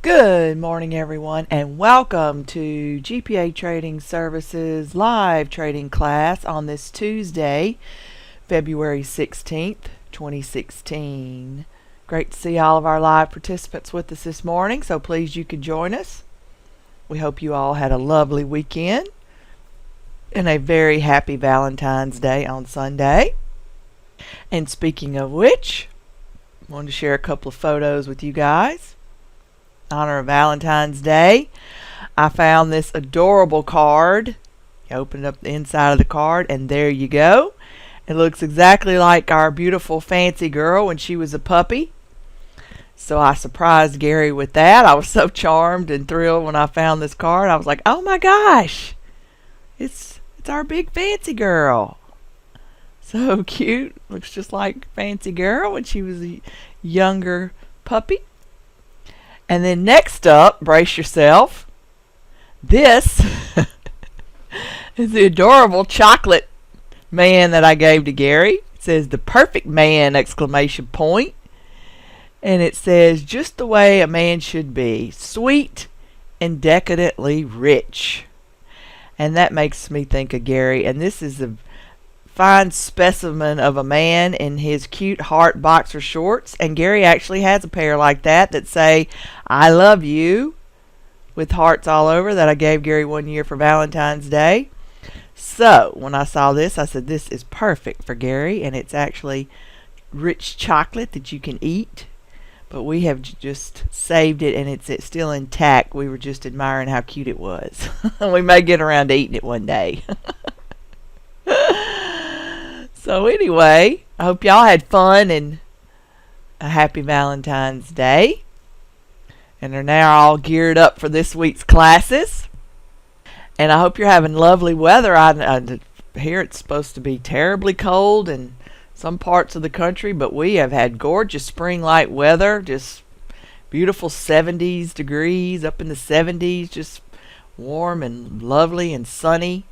Good morning, everyone, and welcome to GPA Trading Services live trading class on this Tuesday, February 16th, 2016. Great to see all of our live participants with us this morning, so please you can join us. We hope you all had a lovely weekend and a very happy Valentine's Day on Sunday. And speaking of which, I wanted to share a couple of photos with you guys. In honor of Valentine's Day, I found this adorable card. You open up the inside of the card and there you go. It looks exactly like our beautiful fancy girl when she was a puppy. So I surprised Gary with that. I was so charmed and thrilled when I found this card. I was like, oh my gosh, it's our big fancy girl. So cute. Looks just like fancy girl when she was a younger puppy. And then next up, brace yourself. This is the adorable chocolate man that I gave to Gary. It says the perfect man, exclamation point. And it says just the way a man should be, sweet and decadently rich. And that makes me think of Gary. And this is a fine specimen of a man in his cute heart boxer shorts, and Gary actually has a pair like that say I love you with hearts all over that I gave Gary one year for Valentine's Day. So when I saw this, I said this is perfect for Gary, and it's actually rich chocolate that you can eat, but we have just saved it and it's still intact. We were just admiring how cute it was. We may get around to eating it one day. So anyway, I hope y'all had fun and a happy Valentine's Day and are now all geared up for this week's classes. And I hope you're having lovely weather. I hear it's supposed to be terribly cold in some parts of the country, but we have had gorgeous spring-like weather, just beautiful 70s degrees, up in the 70s, just warm and lovely and sunny.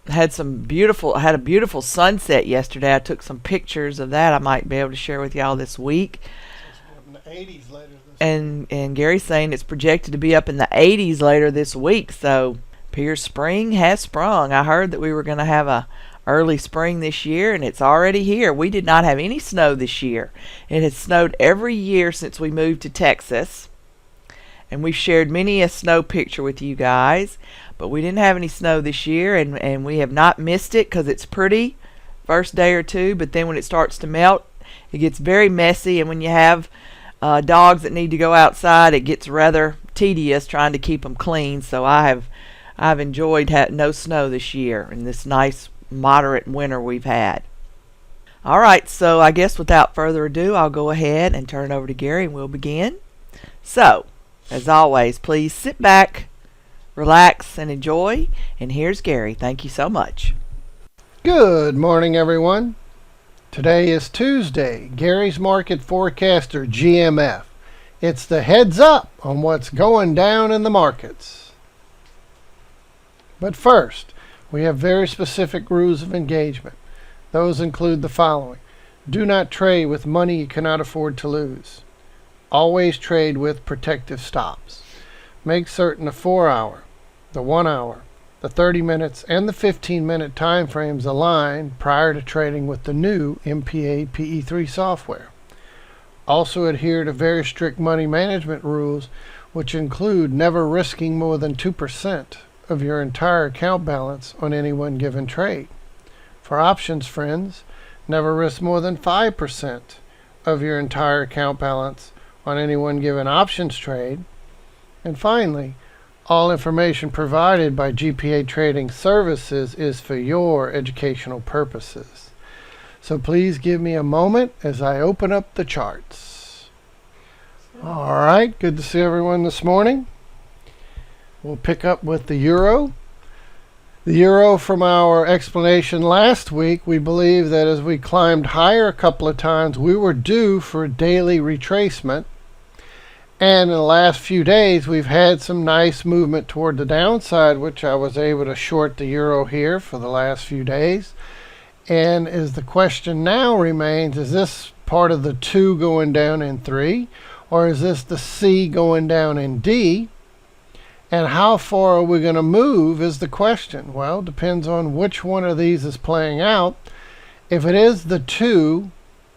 I had a beautiful sunset yesterday. I took some pictures of that I might be able to share with y'all this week. In the 80s later this and Gary's saying it's projected to be up in the 80s later this week, so appears spring has sprung. I heard that we were going to have a early spring this year, and it's already here. We did not have any snow this year. It has snowed every year since we moved to Texas, and we've shared many a snow picture with you guys. But we didn't have any snow this year, and we have not missed it because it's pretty first day or two, but then when it starts to melt, it gets very messy, and when you have dogs that need to go outside, it gets rather tedious trying to keep them clean. So I've enjoyed no snow this year in this nice moderate winter we've had. All right, so I guess without further ado, I'll go ahead and turn it over to Gary and we'll begin. So, as always, please sit back, relax, and enjoy. And here's Gary. Thank you so much. Good morning, everyone. Today is Tuesday, Gary's Market Forecaster, GMF. It's the heads up on what's going down in the markets. But first, we have very specific rules of engagement. Those include the following. Do not trade with money you cannot afford to lose. Always trade with protective stops. Make certain the 4-hour, the 1-hour, the 30 minutes, and the 15-minute time frames align prior to trading with the new MPA PE3 software. Also adhere to very strict money management rules, which include never risking more than 2% of your entire account balance on any one given trade. For options friends, never risk more than 5% of your entire account balance on any one given options trade. And finally, all information provided by GPA Trading Services is for your educational purposes. So please give me a moment as I open up the charts. All right, good to see everyone this morning. We'll pick up with the euro. The euro, from our explanation last week, we believe that as we climbed higher a couple of times, we were due for a daily retracement. And in the last few days, we've had some nice movement toward the downside, which I was able to short the euro here for the last few days. And as the question now remains, is this part of the 2 going down in 3? or is this the C going down in D? And how far are we going to move is the question. Well, it depends on which one of these is playing out. If it is the 2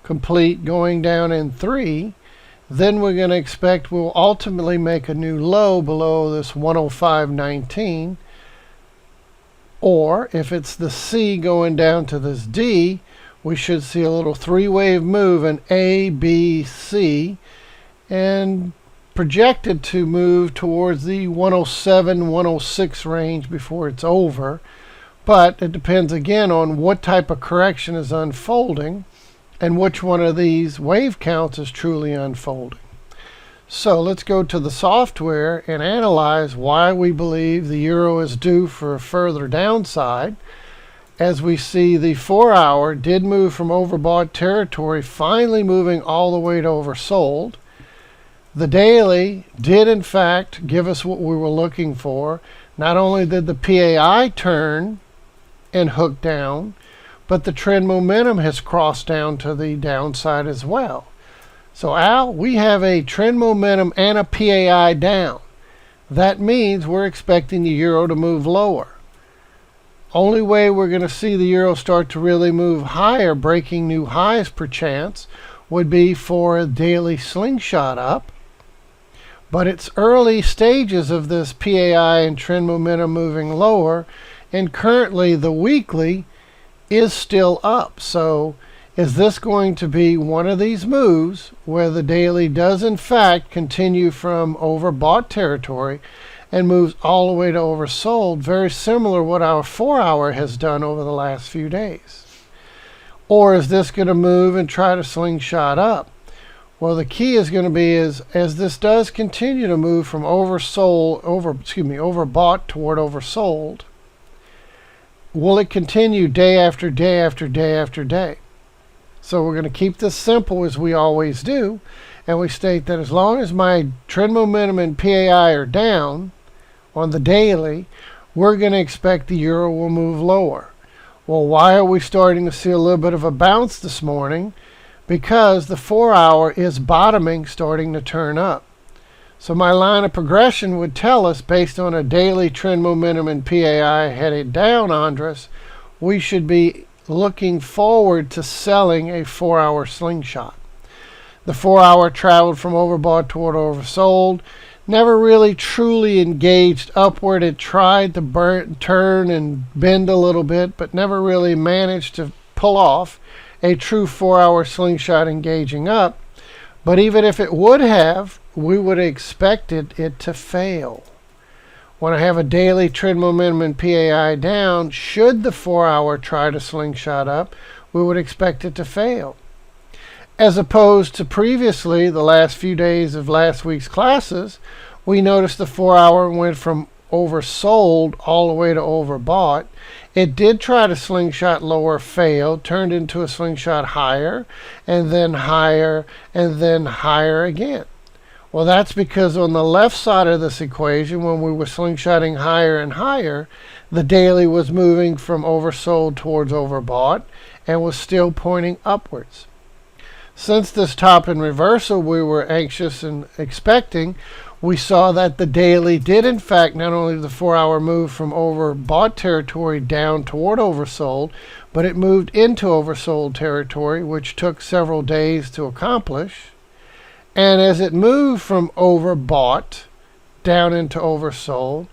complete going down in 3, then we're going to expect we'll ultimately make a new low below this 105.19. Or if it's the C going down to this D, we should see a little 3-wave move in A, B, C, and projected to move towards the 107, 106 range before it's over. But it depends again on what type of correction is unfolding and which one of these wave counts is truly unfolding. So let's go to the software and analyze why we believe the euro is due for a further downside. As we see, the 4-hour did move from overbought territory, finally moving all the way to oversold. The daily did in fact give us what we were looking for. Not only did the PAI turn and hook down, but the trend momentum has crossed down to the downside as well. So Al, we have a trend momentum and a PAI down. That means we're expecting the euro to move lower. Only way we're going to see the euro start to really move higher, breaking new highs perchance, would be for a daily slingshot up. But it's early stages of this PAI and trend momentum moving lower, and currently the weekly is still up. So is this going to be one of these moves where the daily does in fact continue from overbought territory and moves all the way to oversold, very similar to what our 4-hour has done over the last few days? Or is this going to move and try to slingshot up? Well, the key is going to be as this does continue to move from overbought toward oversold, will it continue day after day after day after day? So we're going to keep this simple as we always do, and we state that as long as my trend momentum and PAI are down on the daily, we're going to expect the euro will move lower. Well, why are we starting to see a little bit of a bounce this morning? Because the 4-hour is bottoming, starting to turn up. So my line of progression would tell us, based on a daily trend momentum and PAI headed down, Andres, we should be looking forward to selling a 4-hour slingshot. The 4-hour traveled from overbought toward oversold, never really truly engaged upward. It tried to turn and bend a little bit, but never really managed to pull off a true 4-hour slingshot engaging up. But even if it would have, we would have expected it to fail. When I have a daily trend momentum and PAI down, should the 4-hour try to slingshot up, we would expect it to fail. As opposed to previously, the last few days of last week's classes, we noticed the 4-hour went from oversold all the way to overbought. It did try to slingshot lower, failed, turned into a slingshot higher, and then higher, and then higher again. Well, that's because on the left side of this equation, when we were slingshotting higher and higher, the daily was moving from oversold towards overbought and was still pointing upwards. Since this top in reversal we were anxious and expecting, we saw that the daily did in fact not only the 4-hour move from overbought territory down toward oversold, but it moved into oversold territory, which took several days to accomplish. And as it moved from overbought down into oversold,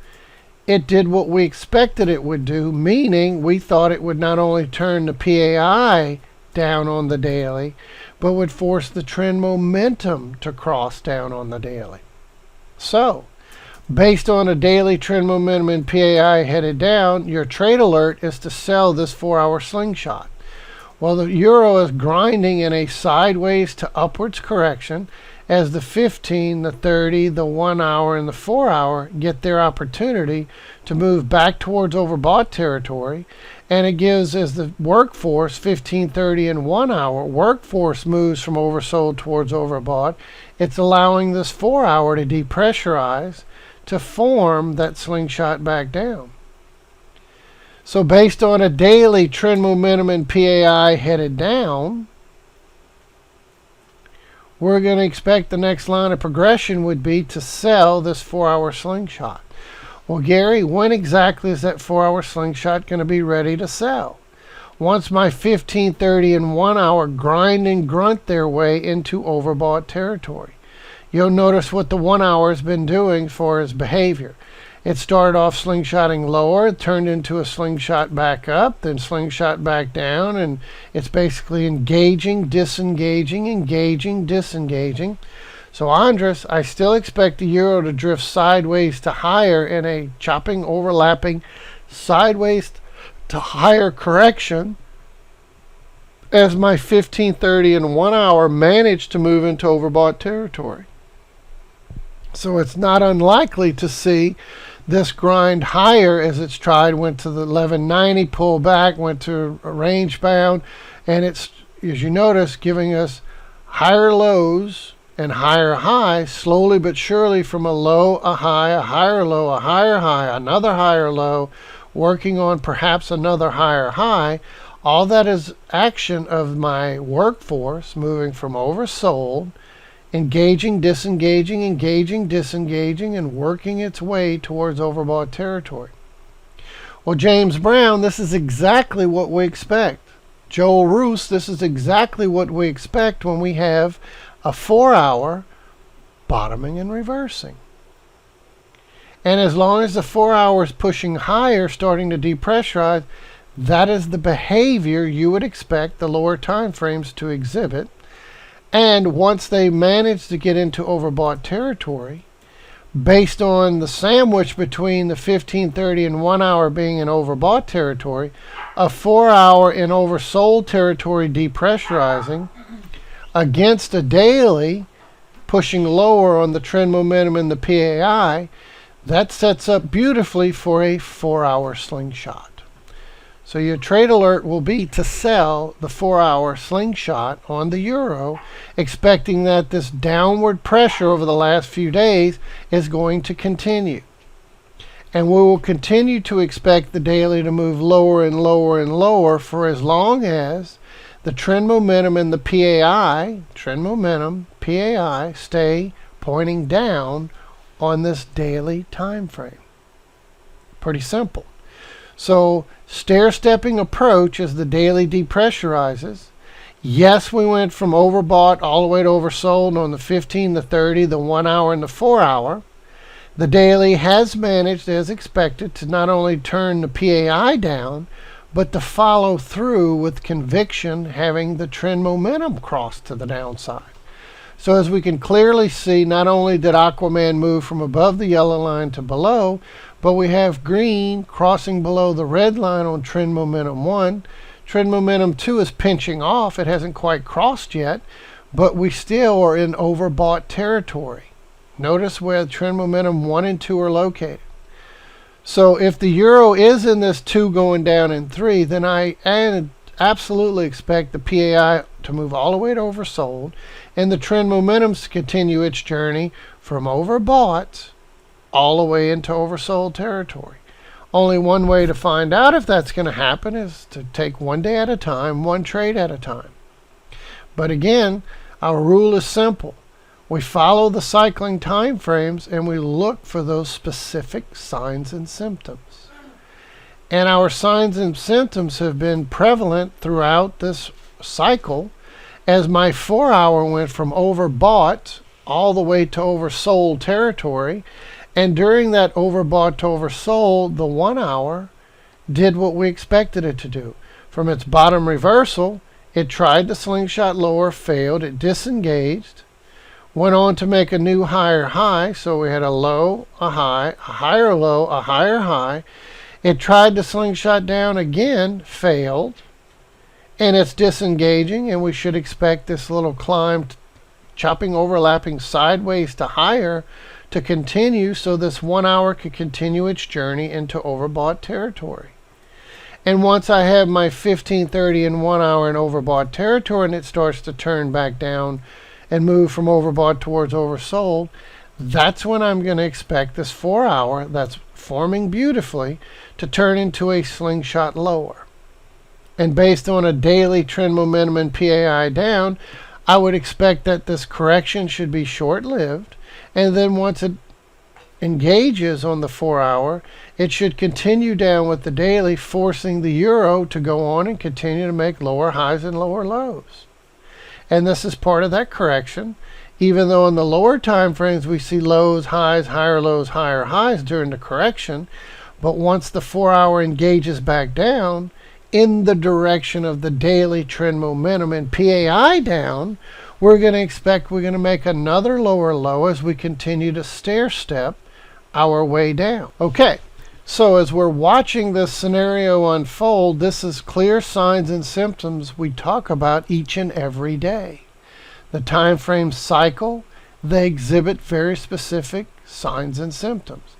it did what we expected it would do, meaning we thought it would not only turn the PAI down on the daily, but would force the trend momentum to cross down on the daily. So, based on a daily trend momentum and PAI headed down, your trade alert is to sell this 4-hour slingshot. Well, the euro is grinding in a sideways to upwards correction as the 15, the 30, the 1-hour, and the 4-hour get their opportunity to move back towards overbought territory. And it gives, as the workforce, 15, 30, and 1-hour, workforce moves from oversold towards overbought. It's allowing this 4-hour to depressurize to form that slingshot back down. So based on a daily trend momentum and PAI headed down, we're going to expect the next line of progression would be to sell this 4-hour slingshot. Well, Gary, when exactly is that 4-hour slingshot going to be ready to sell? Once my 15, 30, and 1 hour grind and grunt their way into overbought territory. You'll notice what the 1 hour has been doing for its behavior. It started off slingshotting lower, it turned into a slingshot back up, then slingshot back down, and it's basically engaging, disengaging, engaging, disengaging. So Andres, I still expect the euro to drift sideways to higher in a chopping, overlapping, sideways to higher correction as my 15, 30, and 1 hour manage to move into overbought territory. So it's not unlikely to see this grind higher as it's tried, went to the 1190, pulled back, went to a range bound, and it's, as you notice, giving us higher lows and higher highs, slowly but surely from a low, a high, a higher low, a higher high, another higher low, working on perhaps another higher high. All that is action of my workforce moving from oversold, engaging, disengaging, engaging, disengaging, and working its way towards overbought territory. Well, James Brown, this is exactly what we expect. Joel Roos, this is exactly what we expect when we have a 4-hour bottoming and reversing. And as long as the 4 hours pushing higher, starting to depressurize, that is the behavior you would expect the lower time frames to exhibit. And once they manage to get into overbought territory, based on the sandwich between the 15, 30, and 1 hour being in overbought territory, a 4 hour in oversold territory depressurizing against a daily pushing lower on the trend momentum in the PAI, that sets up beautifully for a 4-hour slingshot. So your trade alert will be to sell the 4-hour slingshot on the euro, expecting that this downward pressure over the last few days is going to continue. And we will continue to expect the daily to move lower and lower and lower for as long as the trend momentum and the PAI, trend momentum, PAI, stay pointing down on this daily time frame. Pretty simple. So stair-stepping approach as the daily depressurizes. Yes, we went from overbought all the way to oversold on the 15, the 30, the 1 hour, and the 4 hour. The daily has managed, as expected, to not only turn the PAI down, but to follow through with conviction, having the trend momentum cross to the downside. So as we can clearly see, not only did Aquaman move from above the yellow line to below, but we have green crossing below the red line on trend momentum 1. Trend momentum 2 is pinching off. It hasn't quite crossed yet, but we still are in overbought territory. Notice where trend momentum 1 and 2 are located. So if the euro is in this 2 going down in 3, then I absolutely expect the PAI to move all the way to oversold and the trend momentum to continue its journey from overbought all the way into oversold territory. Only one way to find out if that's going to happen is to take one day at a time, one trade at a time. But again, our rule is simple. We follow the cycling time frames and we look for those specific signs and symptoms. And our signs and symptoms have been prevalent throughout this cycle as my 4 hour went from overbought all the way to oversold territory. And during that overbought to oversold, the 1 hour did what we expected it to do. From its bottom reversal, it tried the slingshot lower, failed, it disengaged, went on to make a new higher high. So we had a low, a high, a higher low, a higher high. It tried the slingshot down again, failed, and it's disengaging, and we should expect this little climb, chopping, overlapping sideways to higher to continue so this 1 hour could continue its journey into overbought territory. And once I have my 15, 30, and 1 hour in overbought territory and it starts to turn back down and move from overbought towards oversold, that's when I'm going to expect this 4 hour that's forming beautifully to turn into a slingshot lower. And based on a daily trend momentum and PAI down, I would expect that this correction should be short-lived, and then once it engages on the 4-hour, it should continue down with the daily, forcing the euro to go on and continue to make lower highs and lower lows. And this is part of that correction, even though in the lower time frames we see lows, highs, higher lows, higher highs during the correction. But once the 4-hour engages back down in the direction of the daily trend momentum and PAI down, we're going to make another lower low as we continue to stair step our way down. Okay, so as we're watching this scenario unfold, this is clear signs and symptoms we talk about each and every day. The time frames cycle, they exhibit very specific signs and symptoms.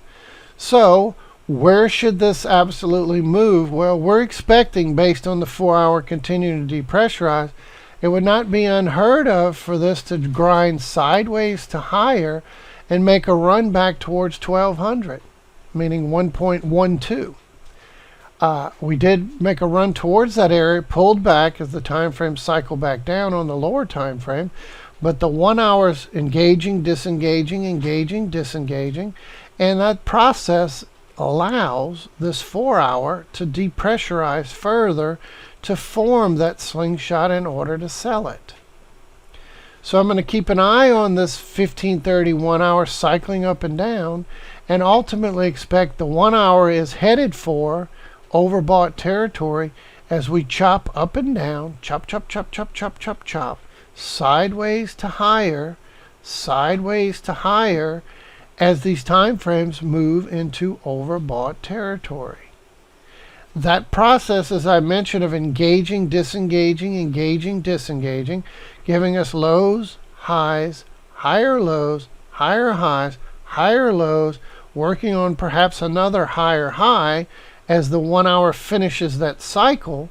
So where should this absolutely move? Well, we're expecting, based on the 4-hour continuing to depressurize, it would not be unheard of for this to grind sideways to higher and make a run back towards 1200, meaning 1.12. We did make a run towards that area, pulled back as the time frame cycled back down on the lower time frame, but the 1 hour's engaging, disengaging, engaging, disengaging, and that process allows this 4-hour to depressurize further to form that slingshot in order to sell it. So I'm going to keep an eye on this 1530 1-hour cycling up and down, and ultimately expect the 1 hour is headed for overbought territory as we chop up and down, chop, chop, chop, chop, chop, chop, chop, sideways to higher, as these time frames move into overbought territory. That process, as I mentioned, of engaging, disengaging, engaging, disengaging, giving us lows, highs, higher lows, higher highs, higher lows, working on perhaps another higher high as the 1 hour finishes that cycle.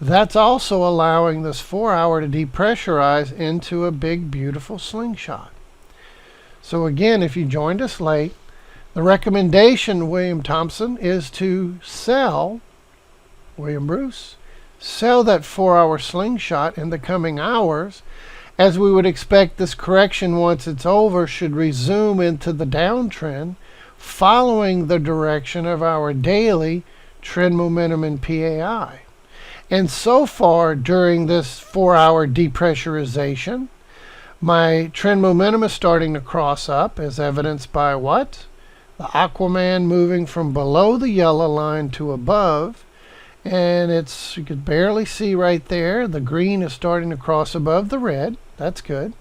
That's also allowing this 4-hour to depressurize into a big, beautiful slingshot. So again, if you joined us late, the recommendation, William Thompson, is to sell, William Bruce, sell that 4-hour slingshot in the coming hours, as we would expect this correction, once it's over, should resume into the downtrend, following the direction of our daily trend momentum and PAI. And so far during this 4-hour depressurization, my trend momentum is starting to cross up, as evidenced by what? The Aquaman moving from below the yellow line to above. And you could barely see right there, the green is starting to cross above the red. That's good.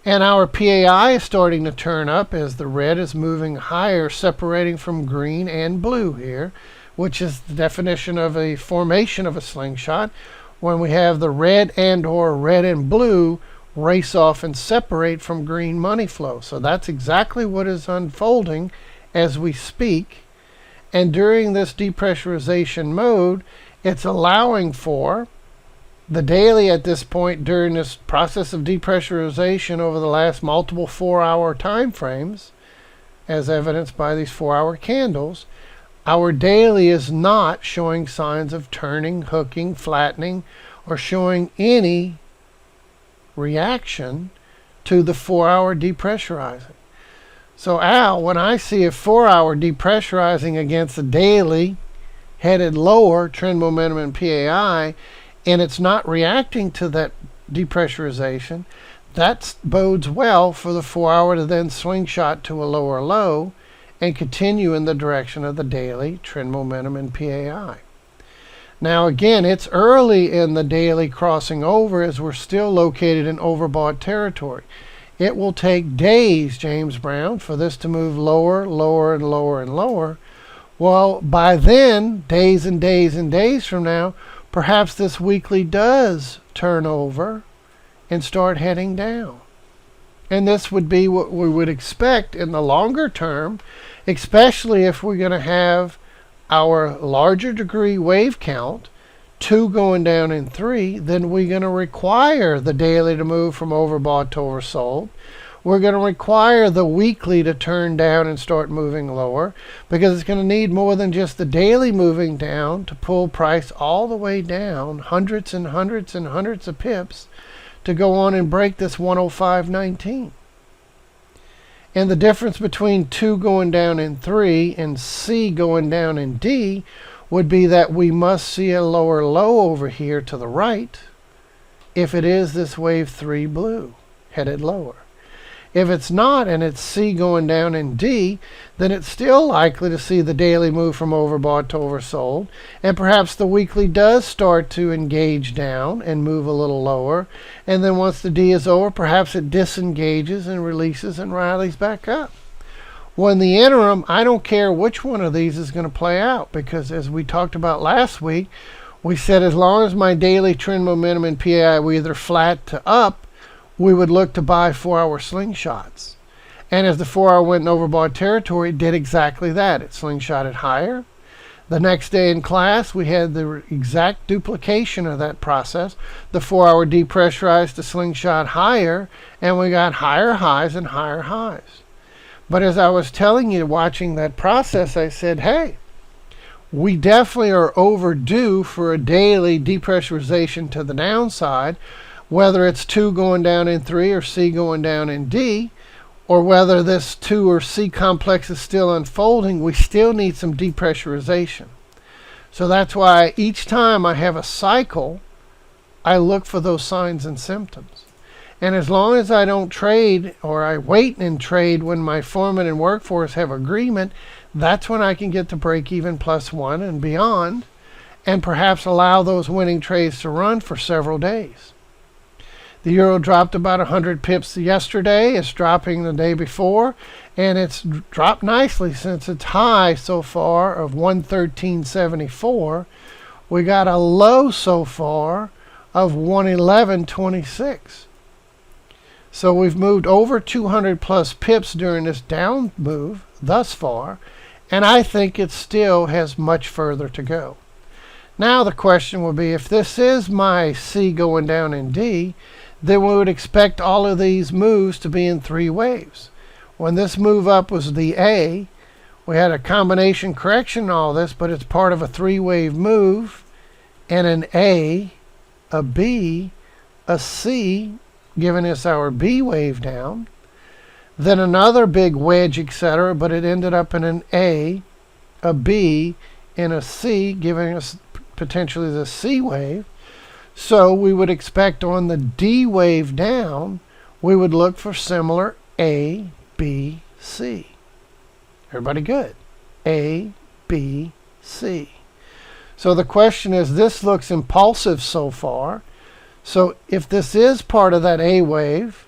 And our PAI is starting to turn up as the red is moving higher, separating from green and blue here, which is the definition of a formation of a slingshot, when we have the red and/or red and blue race off and separate from green money flow. So that's exactly what is unfolding as we speak. And during this depressurization mode, it's allowing for the daily at this point, during this process of depressurization over the last multiple 4-hour time frames, as evidenced by these 4-hour candles, our daily is not showing signs of turning, hooking, flattening, or showing any reaction to the 4-hour depressurizing. So Al, when I see a 4-hour depressurizing against a daily headed lower trend momentum and PAI, and it's not reacting to that depressurization, that bodes well for the 4-hour to then slingshot to a lower low and continue in the direction of the daily trend momentum and PAI. Now again, it's early in the daily crossing over, as we're still located in overbought territory. It will take days, James Brown, for this to move lower, lower, and lower, and lower. Well, by then, days and days and days from now, perhaps this weekly does turn over and start heading down. And this would be what we would expect in the longer term, especially if we're going to have our larger degree wave count, 2 going down in 3, then we're going to require the daily to move from overbought to oversold. We're going to require the weekly to turn down and start moving lower, because it's going to need more than just the daily moving down to pull price all the way down, hundreds and hundreds and hundreds of pips, to go on and break this 105.19. And the difference between 2 going down in 3 and C going down in D would be that we must see a lower low over here to the right if it is this wave 3 blue headed lower. If it's not and it's C going down in D, then it's still likely to see the daily move from overbought to oversold, and perhaps the weekly does start to engage down and move a little lower, and then once the D is over, perhaps it disengages and releases and rallies back up. Well, in the interim, I don't care which one of these is going to play out, because as we talked about last week, we said as long as my daily trend momentum in PAI were either flat to up, we would look to buy 4-hour slingshots. And as the 4-hour went in overbought territory, it did exactly that. It slingshotted higher. The next day in class, we had the exact duplication of that process. The 4-hour depressurized to slingshot higher, and we got higher highs and higher highs. But as I was telling you, watching that process, I said, hey, we definitely are overdue for a daily depressurization to the downside, whether it's 2 going down in 3 or C going down in D, or whether this 2 or C complex is still unfolding, we still need some depressurization. So that's why each time I have a cycle, I look for those signs and symptoms. And as long as I don't trade, or I wait and trade when my foreman and workforce have agreement, that's when I can get to break even +1 and beyond, and perhaps allow those winning trades to run for several days. The euro dropped about 100 pips yesterday. It's dropping the day before, and it's dropped nicely since its high so far of 113.74. We got a low so far of 111.26. So we've moved over 200 plus pips during this down move thus far, and I think it still has much further to go. Now the question will be, if this is my C going down in D, then we would expect all of these moves to be in 3 waves. When this move up was the A, we had a combination correction in all this, but it's part of a 3-wave move, and an A, a B, a C, giving us our B wave down, then another big wedge, etc., but it ended up in an A, a B, and a C, giving us potentially the C wave. So we would expect on the D wave down, we would look for similar A, B, C. Everybody good? A, B, C. So the question is, this looks impulsive so far. So if this is part of that A wave,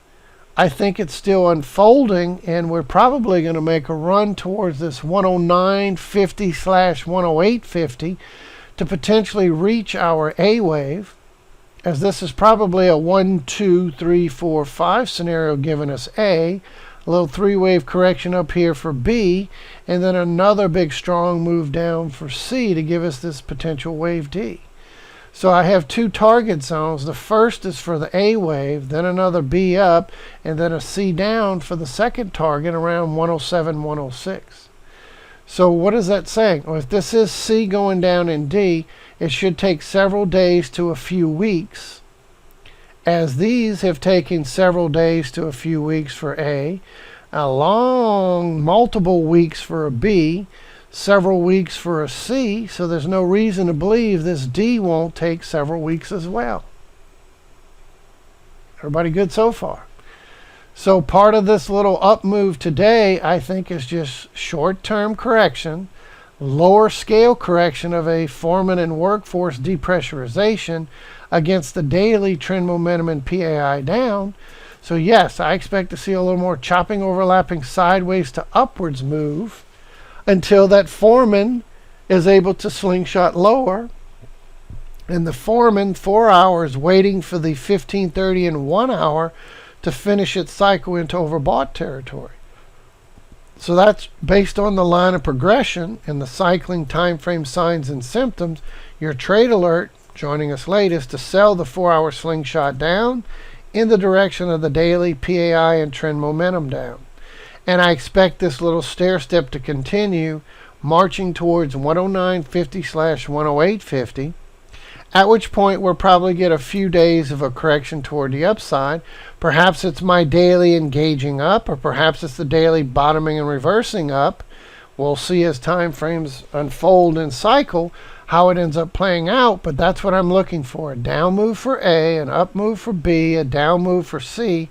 I think it's still unfolding, and we're probably going to make a run towards this 109.50/108.50 to potentially reach our A wave, as this is probably a 1, 2, 3, 4, 5 scenario giving us A, a little 3-wave correction up here for B, and then another big strong move down for C to give us this potential wave D. So I have 2 target zones. The first is for the A wave, then another B up, and then a C down for the second target around 107, 106. So what is that saying? Well, if this is C going down in D, it should take several days to a few weeks, as these have taken several days to a few weeks for A, a long multiple weeks for a B, several weeks for a C, so there's no reason to believe this D won't take several weeks as well. Everybody good so far? So part of this little up move today, I think, is just short-term correction, lower scale correction of a foreman and workforce depressurization against the daily trend momentum in PAI down. So yes, I expect to see a little more chopping, overlapping sideways to upwards move until that foreman is able to slingshot lower, and the foreman 4 hours waiting for the 15:30 and 1 hour to finish its cycle into overbought territory. So that's based on the line of progression and the cycling time frame signs and symptoms. Your trade alert, joining us late, is to sell the 4-hour slingshot down in the direction of the daily PAI and trend momentum down. And I expect this little stair step to continue, marching towards 109.50/108.50. at which point we'll probably get a few days of a correction toward the upside. Perhaps it's my daily engaging up, or perhaps it's the daily bottoming and reversing up. We'll see as time frames unfold and cycle how it ends up playing out, but that's what I'm looking for. A down move for A, an up move for B, a down move for C,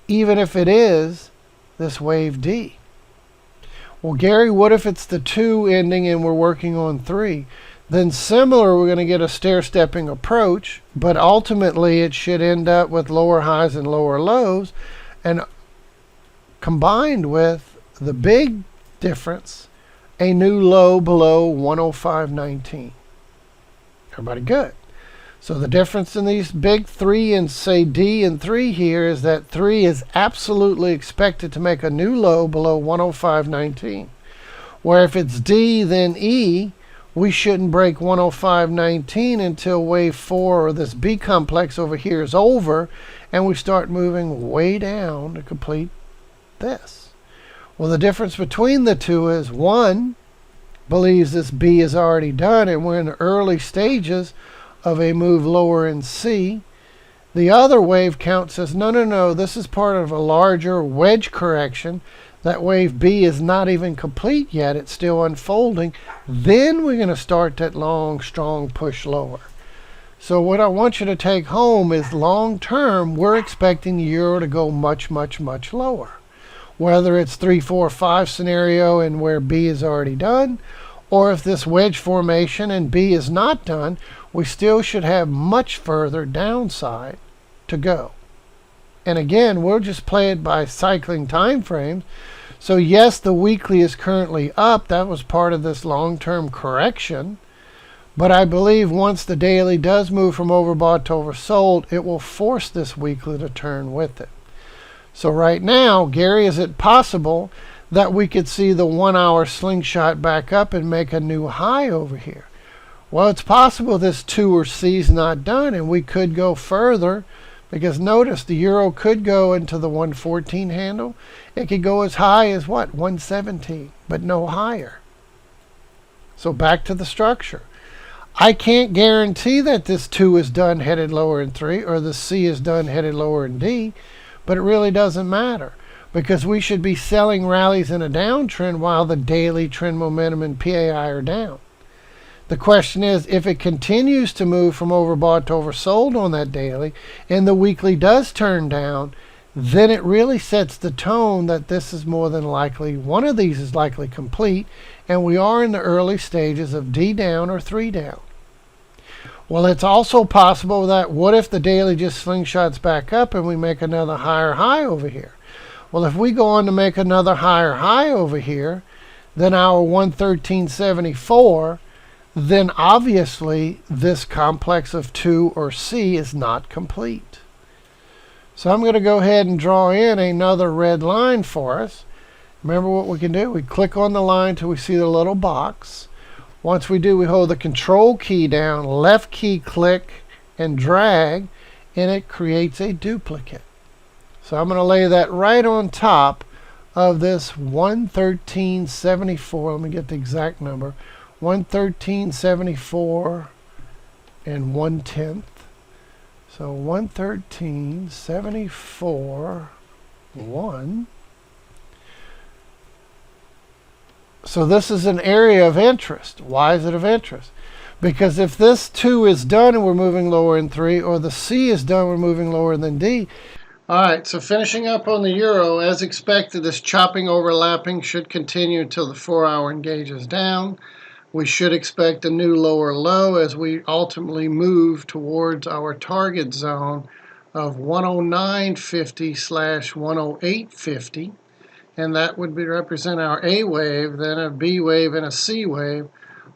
even if it is this wave D. Well, Gary, what if it's the 2 ending and we're working on 3? Then similar, we're going to get a stair-stepping approach, but ultimately it should end up with lower highs and lower lows, and combined with the big difference, a new low below 105.19. Everybody good? So the difference in these big 3 and say D and 3 here is that 3 is absolutely expected to make a new low below 105.19. Where if it's D then E, we shouldn't break 105.19 until wave 4 or this B complex over here is over and we start moving way down to complete this. Well, the difference between the two is one believes this B is already done and we're in the early stages of a move lower in C. The other wave count says, no, this is part of a larger wedge correction. That wave B is not even complete yet. It's still unfolding. Then we're going to start that long, strong push lower. So what I want you to take home is long term, we're expecting the euro to go much, much, much lower. Whether it's 3, 4, 5 scenario and where B is already done, or if this wedge formation and B is not done, we still should have much further downside to go. And again, we'll just play it by cycling time frames. So yes, the weekly is currently up. That was part of this long-term correction. But I believe once the daily does move from overbought to oversold, it will force this weekly to turn with it. So right now, Gary, is it possible that we could see the 1 hour slingshot back up and make a new high over here? Well, it's possible this 2 or C is not done and we could go further, because notice the euro could go into the 114 handle. It could go as high as what? 117, but no higher. So back to the structure. I can't guarantee that this 2 is done headed lower in 3 or the C is done headed lower in D, but it really doesn't matter, because we should be selling rallies in a downtrend while the daily trend momentum and PAI are down. The question is, if it continues to move from overbought to oversold on that daily and the weekly does turn down, then it really sets the tone that this is more than likely, one of these is likely complete, and we are in the early stages of D down or 3 down. Well, it's also possible that what if the daily just slingshots back up and we make another higher high over here? Well, if we go on to make another higher high over here, then our 113.74, then obviously this complex of 2 or C is not complete. So I'm going to go ahead and draw in another red line for us. Remember what we can do? We click on the line till we see the little box. Once we do, we hold the control key down, left key click and drag, and it creates a duplicate. So I'm going to lay that right on top of this 113.74. Let me get the exact number. 113.74 and 1/10. So 113.74, 1. So this is an area of interest. Why is it of interest? Because if this 2 is done and we're moving lower in 3, or the C is done, we're moving lower than D. All right, so finishing up on the euro, as expected, this chopping overlapping should continue until the 4 hour engages down. We should expect a new lower low as we ultimately move towards our target zone of 109.50/108.50. And that would represent our A wave, then a B wave, and a C wave.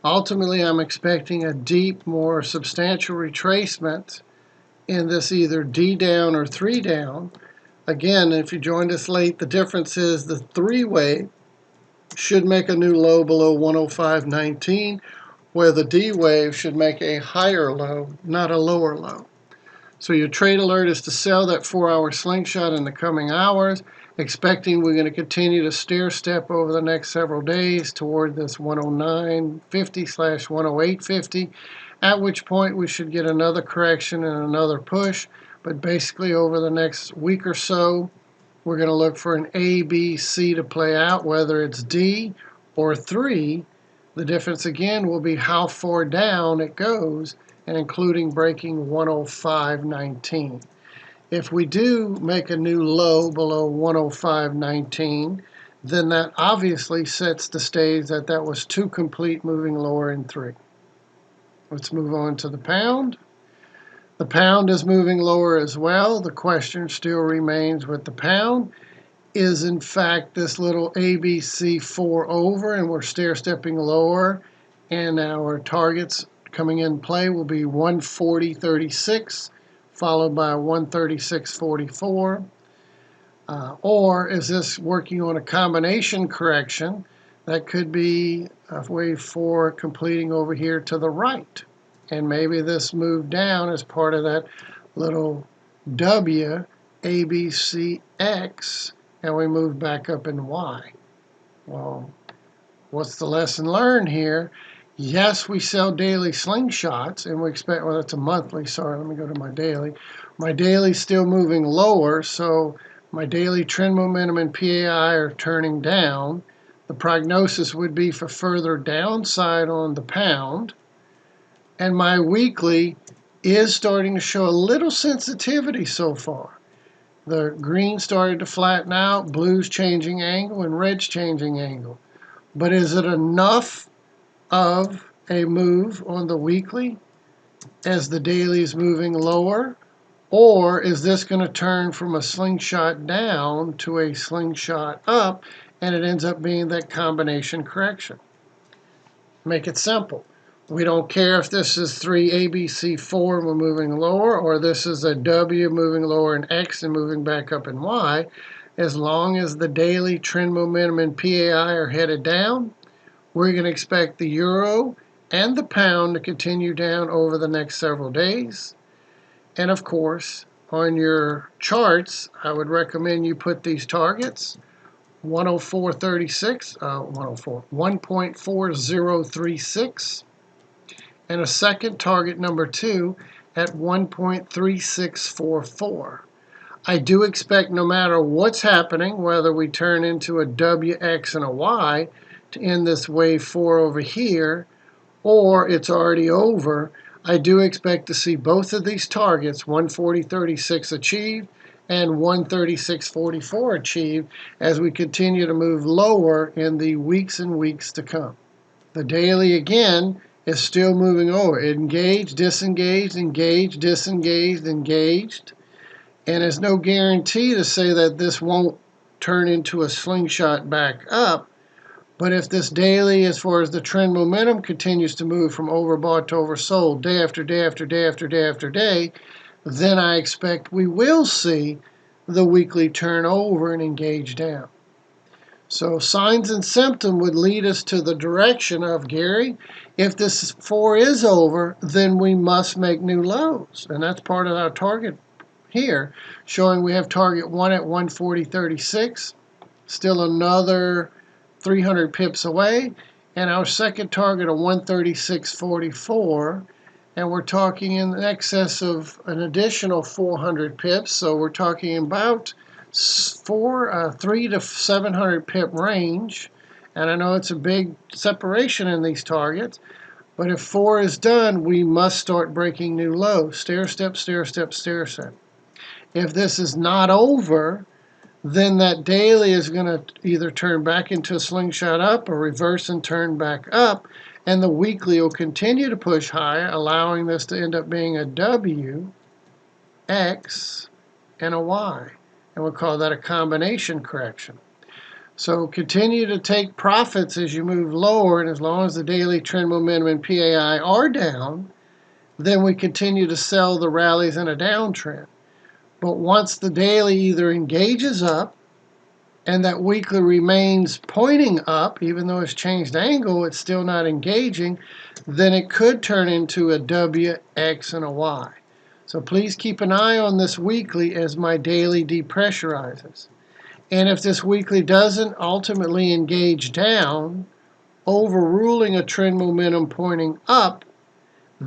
Ultimately, I'm expecting a deep, more substantial retracement in this either D down or 3 down. Again, if you joined us late, the difference is the 3 wave should make a new low below 105.19, where the D wave should make a higher low, not a lower low. So your trade alert is to sell that 4 hour slingshot in the coming hours, expecting we're going to continue to stair step over the next several days toward this 109.50/108.50, at which point we should get another correction and another push. But basically over the next week or so, we're going to look for an A, B, C to play out, whether it's D or 3. The difference again will be how far down it goes, and including breaking 105.19. If we do make a new low below 105.19, then that obviously sets the stage that that was 2 complete moving lower in 3. Let's move on to the pound. The pound is moving lower as well. The question still remains with the pound. Is in fact this little ABC 4 over, and we're stair-stepping lower, and our targets coming in play will be 140.36 followed by 136.44. Or is this working on a combination correction that could be a way for completing over here to the right? And maybe this move down is part of that little W, ABCX, and we move back up in Y. Well, what's the lesson learned here? Yes, we sell daily slingshots, and we expect, well, it's a monthly. Sorry, let me go to my daily. My daily's still moving lower, so my daily trend momentum and PAI are turning down. The prognosis would be for further downside on the pound. And my weekly is starting to show a little sensitivity so far. The green started to flatten out, blue's changing angle, and red's changing angle. But is it enough of a move on the weekly as the daily is moving lower? Or is this going to turn from a slingshot down to a slingshot up, and it ends up being that combination correction? Make it simple. We don't care if this is 3 ABC4 and we're moving lower, or this is a W moving lower in X and moving back up in Y. As long as the daily trend momentum and PAI are headed down, we're going to expect the euro and the pound to continue down over the next several days. And of course, on your charts, I would recommend you put these targets 1.4036, and a second target number 2 at 1.3644. I do expect no matter what's happening, whether we turn into a W, X, and a Y to end this wave 4 over here, or it's already over, I do expect to see both of these targets, 140.36 achieved and 136.44 achieved, as we continue to move lower in the weeks and weeks to come. The daily, again, is still moving over. Engaged, disengaged, engaged, disengaged, engaged. And there's no guarantee to say that this won't turn into a slingshot back up. But if this daily, as far as the trend momentum, continues to move from overbought to oversold day after day after day after day after day, then I expect we will see the weekly turn over and engage down. So signs and symptom would lead us to the direction of, Gary, if this 4 is over, then we must make new lows. And that's part of our target here, showing we have target 1 at 140.36, still another 300 pips away, and our second target of 136.44, and we're talking in excess of an additional 400 pips, so we're talking about 3 to 700 pip range. And I know it's a big separation in these targets, but if 4 is done, we must start breaking new lows. Stair step, stair step, stair step. If this is not over, then that daily is going to either turn back into a slingshot up or reverse and turn back up, and the weekly will continue to push higher, allowing this to end up being a W, X, and a Y. And we'll call that a combination correction. So continue to take profits as you move lower, and as long as the daily trend momentum and PAI are down, then we continue to sell the rallies in a downtrend. But once the daily either engages up and that weekly remains pointing up, even though it's changed angle, it's still not engaging, then it could turn into a W, X, and a Y. So please keep an eye on this weekly as my daily depressurizes. And if this weekly doesn't ultimately engage down, overruling a trend momentum pointing up,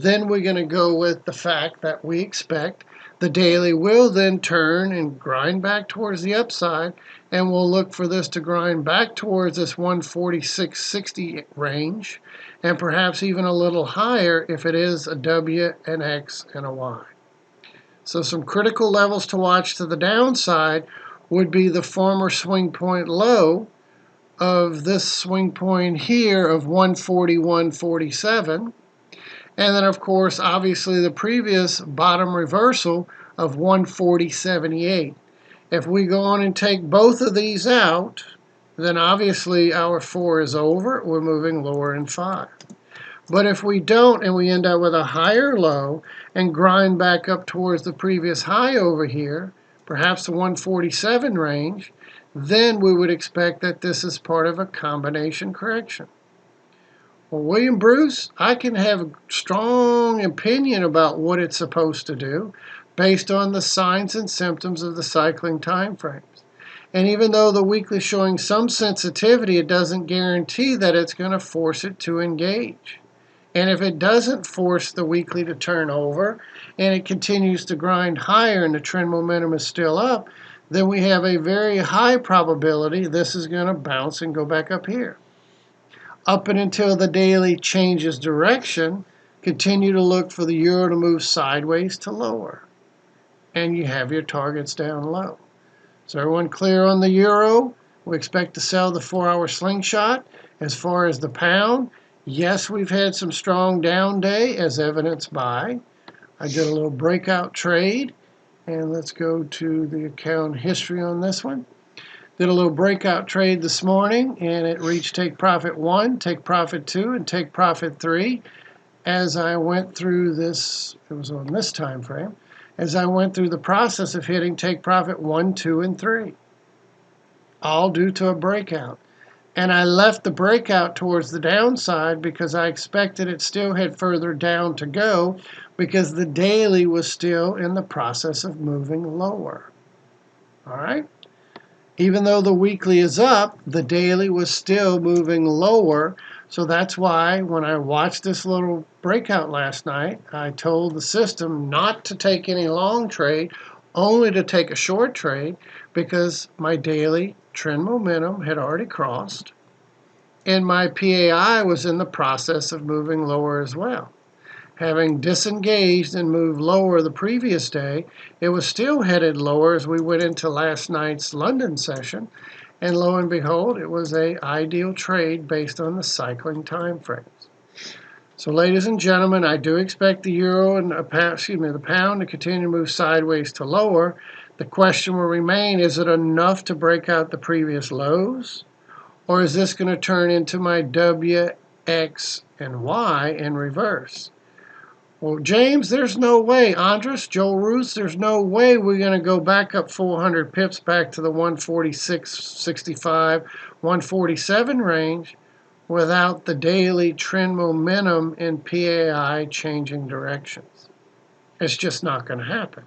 then we're going to go with the fact that we expect the daily will then turn and grind back towards the upside, and we'll look for this to grind back towards this 146.60 range, and perhaps even a little higher if it is a W, an X, and a Y. So some critical levels to watch to the downside would be the former swing point low of this swing point here of 141.47. And then, of course, obviously the previous bottom reversal of 140.78. If we go on and take both of these out, then obviously our 4 is over. We're moving lower in 5. But if we don't and we end up with a higher low and grind back up towards the previous high over here, perhaps the 147 range, then we would expect that this is part of a combination correction. Well, William Bruce, I can have a strong opinion about what it's supposed to do based on the signs and symptoms of the cycling time frames. And even though the weekly is showing some sensitivity, it doesn't guarantee that it's going to force it to engage. And if it doesn't force the weekly to turn over and it continues to grind higher and the trend momentum is still up, then we have a very high probability this is going to bounce and go back up here. Up and until the daily changes direction, continue to look for the euro to move sideways to lower. And you have your targets down low. So everyone clear on the euro? We expect to sell the 4-hour slingshot. As far as the pound, yes, we've had some strong down day as evidenced by. I did a little breakout trade. And let's go to the account history on this one. Did a little breakout trade this morning, and it reached take profit 1, take profit 2, and take profit 3. As I went through this, it was on this time frame, as I went through the process of hitting take profit 1, 2, and 3, all due to a breakout. And I left the breakout towards the downside because I expected it still had further down to go because the daily was still in the process of moving lower. All right? Even though the weekly is up, the daily was still moving lower. So that's why when I watched this little breakout last night, I told the system not to take any long trade, only to take a short trade because my daily trend momentum had already crossed and my PAI was in the process of moving lower as well. Having disengaged and moved lower the previous day, it was still headed lower as we went into last night's London session. And lo and behold, it was an ideal trade based on the cycling time frames. So ladies and gentlemen, I do expect the euro and the pound to continue to move sideways to lower. The question will remain, is it enough to break out the previous lows? Or is this going to turn into my W, X, and Y in reverse? Well, James, there's no way. Andres, Joel Roos, there's no way we're going to go back up 400 pips back to the 146.65, 147 range without the daily trend momentum in PAI changing directions. It's just not going to happen.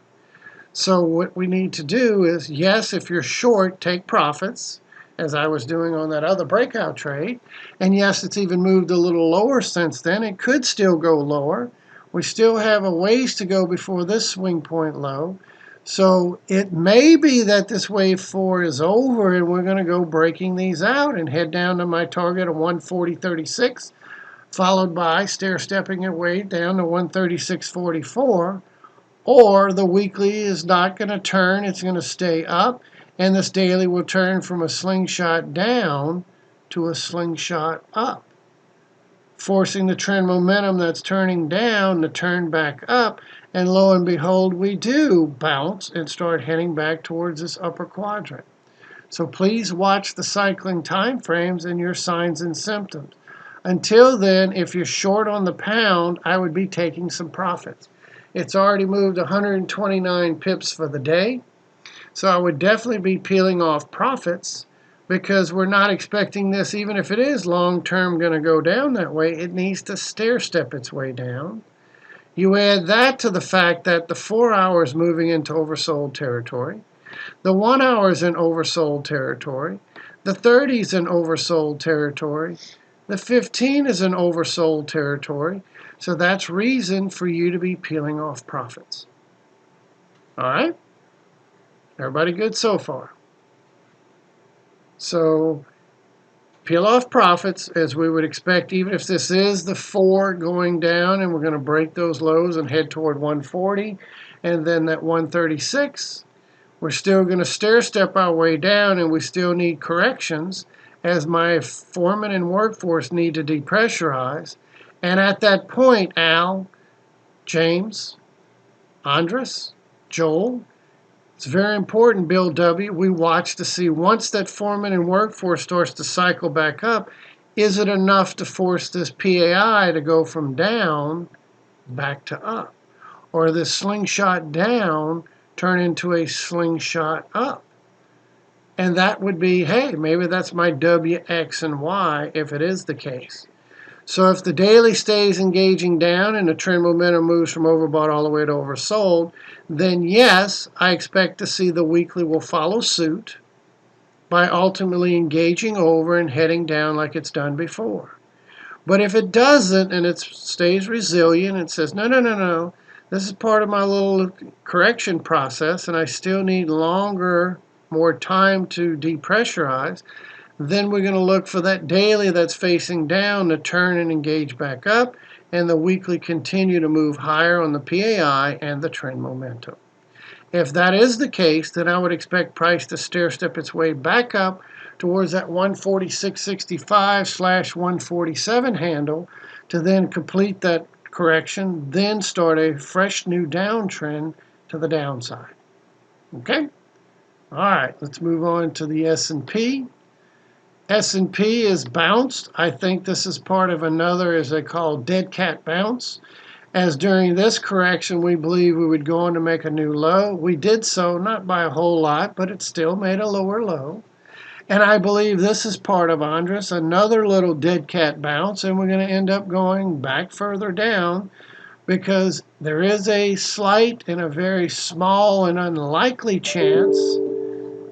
So what we need to do is, yes, if you're short, take profits, as I was doing on that other breakout trade. And yes, it's even moved a little lower since then. It could still go lower. We still have a ways to go before this swing point low. So it may be that this wave 4 is over and we're going to go breaking these out and head down to my target of 140.36, followed by stair-stepping it way down to 136.44. Or the weekly is not going to turn, it's going to stay up, and this daily will turn from a slingshot down to a slingshot up, forcing the trend momentum that's turning down to turn back up, and lo and behold, we do bounce and start heading back towards this upper quadrant. So please watch the cycling time frames and your signs and symptoms. Until then, if you're short on the pound, I would be taking some profits. It's already moved 129 pips for the day, so I would definitely be peeling off profits, because we're not expecting this, even if it is long-term going to go down that way, it needs to stair-step its way down. You add that to the fact that the 4 hours moving into oversold territory, the 1 hour is in oversold territory, the 30 is in oversold territory, the 15 is in oversold territory. So that's reason for you to be peeling off profits. All right? Everybody good so far? So peel off profits as we would expect, even if this is the 4 going down and we're going to break those lows and head toward 140 and then that 136. We're still going to stair step our way down, and we still need corrections as my foreman and workforce need to depressurize. And at that point, Al, James, Andres, Joel, it's very important, Bill W., we watch to see once that foreman and workforce starts to cycle back up, is it enough to force this PAI to go from down back to up? Or this slingshot down turn into a slingshot up? And that would be, hey, maybe that's my W, X, and Y if it is the case. So if the daily stays engaging down and the trend momentum moves from overbought all the way to oversold, then yes, I expect to see the weekly will follow suit by ultimately engaging over and heading down like it's done before. But if it doesn't and it stays resilient and says, no, this is part of my little correction process and I still need more time to depressurize, then we're going to look for that daily that's facing down to turn and engage back up, and the weekly continue to move higher on the PAI and the trend momentum. If that is the case, then I would expect price to stair step its way back up towards that 146.65/147 handle to then complete that correction, then start a fresh new downtrend to the downside. Okay? All right, let's move on to the S&P. S&P is bounced. I think this is part of another, as they call, dead cat bounce. As during this correction, we believe we would go on to make a new low. We did so, not by a whole lot, but it still made a lower low. And I believe this is part of, Andres, another little dead cat bounce, and we're going to end up going back further down because there is a slight and a very small and unlikely chance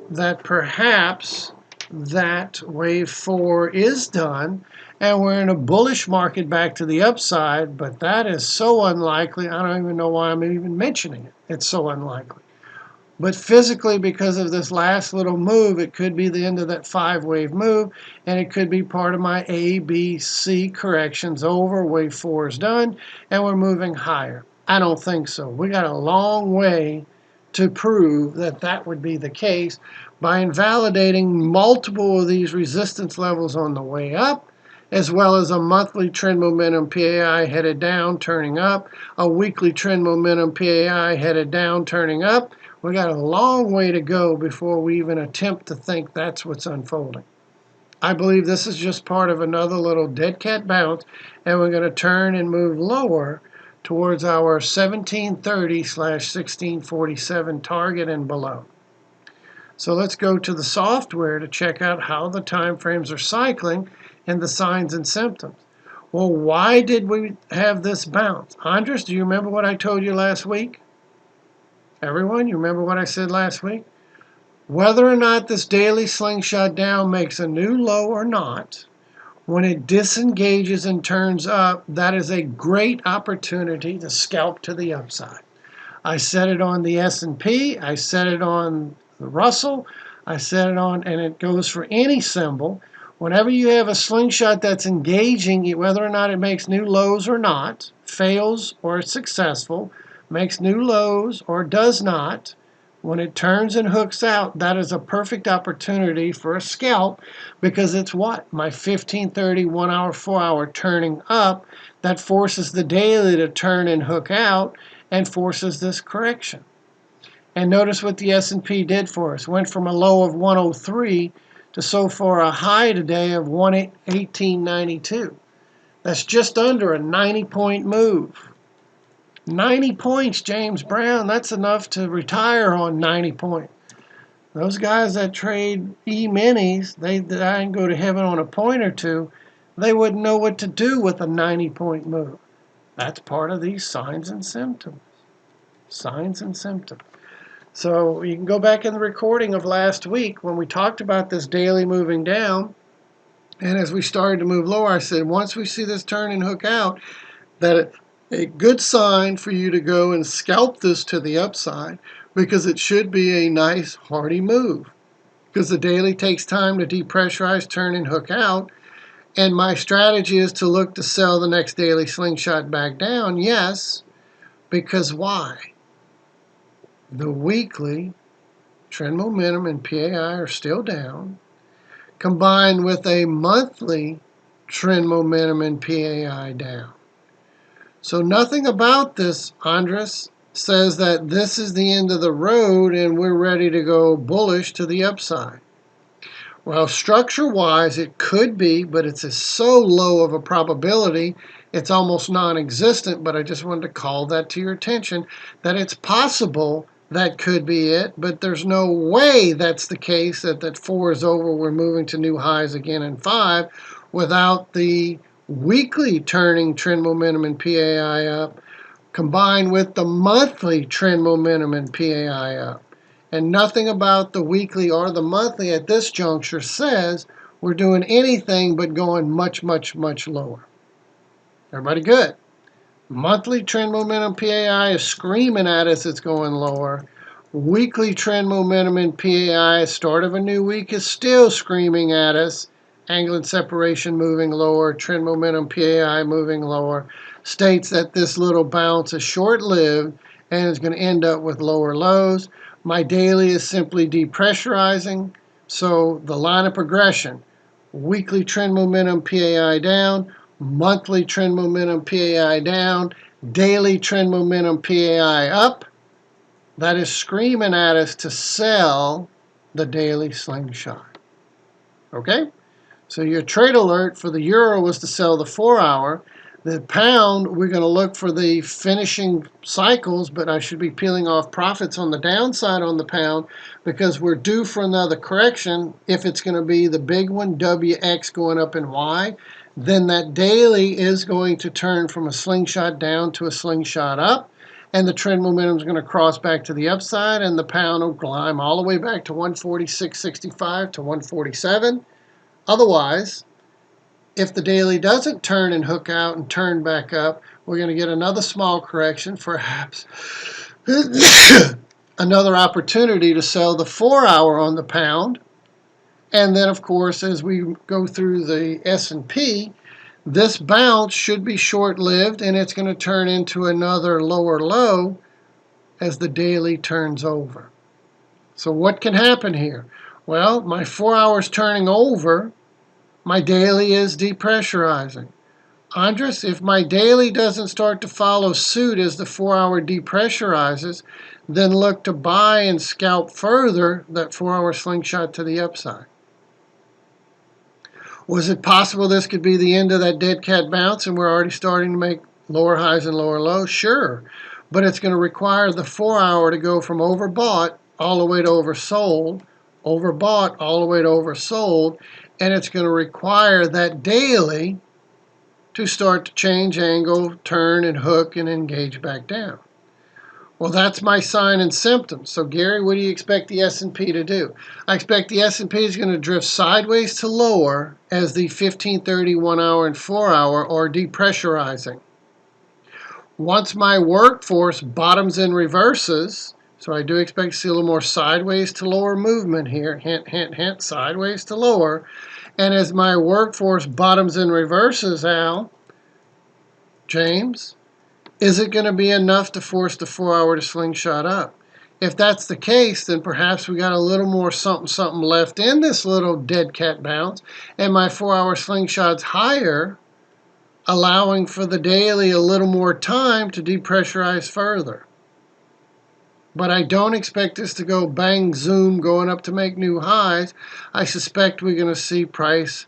that perhaps that wave 4 is done and we're in a bullish market back to the upside, but that is so unlikely. I don't even know why I'm even mentioning it. It's so unlikely. But physically, because of this last little move, it could be the end of that 5-wave move, and it could be part of my A, B, C corrections over. Wave 4 is done, and we're moving higher. I don't think so. We got a long way to prove that that would be the case by invalidating multiple of these resistance levels on the way up, as well as a monthly trend momentum PAI headed down, turning up, a weekly trend momentum PAI headed down, turning up. We got a long way to go before we even attempt to think that's what's unfolding. I believe this is just part of another little dead cat bounce, and we're going to turn and move lower towards our 1730/1647 target and below. So let's go to the software to check out how the time frames are cycling and the signs and symptoms. Well, why did we have this bounce? Andres, do you remember what I told you last week? Everyone, you remember what I said last week? Whether or not this daily slingshot down makes a new low or not, when it disengages and turns up, that is a great opportunity to scalp to the upside. I said it on the S&P, I said it on the Russell, I said it on, and it goes for any symbol. Whenever you have a slingshot that's engaging, whether or not it makes new lows or not, fails or is successful, makes new lows or does not, when it turns and hooks out, that is a perfect opportunity for a scalp because it's what? My 1530, 1 hour, 4 hour turning up that forces the daily to turn and hook out and forces this correction. And notice what the S&P did for us. Went from a low of 103 to so far a high today of 1892. That's just under a 90-point move. 90 points, James Brown, that's enough to retire on 90 points. Those guys that trade E-minis, they can go to heaven on a point or two, they wouldn't know what to do with a 90-point move. That's part of these signs and symptoms. Signs and symptoms. So you can go back in the recording of last week when we talked about this daily moving down, and as we started to move lower, I said once we see this turn and hook out, that a good sign for you to go and scalp this to the upside, because it should be a nice hearty move, because the daily takes time to depressurize, turn, and hook out. And my strategy is to look to sell the next daily slingshot back down. Yes, because why? The weekly trend momentum and PAI are still down, combined with a monthly trend momentum and PAI down. So nothing about this, Andres, says that this is the end of the road and we're ready to go bullish to the upside. Well, structure-wise, it could be, but it's so low of a probability, it's almost non-existent. But I just wanted to call that to your attention, that it's possible that could be it, but there's no way that's the case, that 4 is over, we're moving to new highs again in 5, without the weekly turning trend momentum and PAI up, combined with the monthly trend momentum and PAI up. And nothing about the weekly or the monthly at this juncture says we're doing anything but going much, much, much lower. Everybody good? Monthly trend momentum PAI is screaming at us it's going lower. Weekly trend momentum in PAI, start of a new week, is still screaming at us. Angle and separation moving lower, trend momentum PAI moving lower, states that this little bounce is short-lived and is going to end up with lower lows. My daily is simply depressurizing, so the line of progression, weekly trend momentum PAI down, monthly trend momentum PAI down, daily trend momentum PAI up, that is screaming at us to sell the daily slingshot. Okay? So your trade alert for the euro was to sell the 4-hour. The pound, we're going to look for the finishing cycles, but I should be peeling off profits on the downside on the pound because we're due for another correction. If it's going to be the big one, WX going up in Y, then that daily is going to turn from a slingshot down to a slingshot up, and the trend momentum is going to cross back to the upside, and the pound will climb all the way back to 146.65 to 147. Otherwise, if the daily doesn't turn and hook out and turn back up, we're going to get another small correction, perhaps another opportunity to sell the 4-hour on the pound. And then, of course, as we go through the S&P, this bounce should be short-lived, and it's going to turn into another lower low as the daily turns over. So what can happen here? Well, my 4-hour's turning over. My daily is depressurizing. Andres, if my daily doesn't start to follow suit as the 4-hour depressurizes, then look to buy and scalp further that 4-hour slingshot to the upside. Was it possible this could be the end of that dead cat bounce and we're already starting to make lower highs and lower lows? Sure, but it's going to require the 4-hour to go from overbought all the way to oversold, overbought all the way to oversold, and it's going to require that daily to start to change angle, turn, and hook, and engage back down. Well, that's my sign and symptom. So, Gary, what do you expect the S&P to do? I expect the S&P is going to drift sideways to lower as the 15, 30, 1-hour, and 4-hour are depressurizing. Once my workforce bottoms and reverses, so I do expect to see a little more sideways to lower movement here, hint, hint, hint, sideways to lower. And as my workforce bottoms and reverses, Al, James, is it going to be enough to force the 4-hour to slingshot up? If that's the case, then perhaps we got a little more something, something left in this little dead cat bounce, and my 4-hour slingshot's higher, allowing for the daily a little more time to depressurize further. But I don't expect this to go bang, zoom, going up to make new highs. I suspect we're going to see price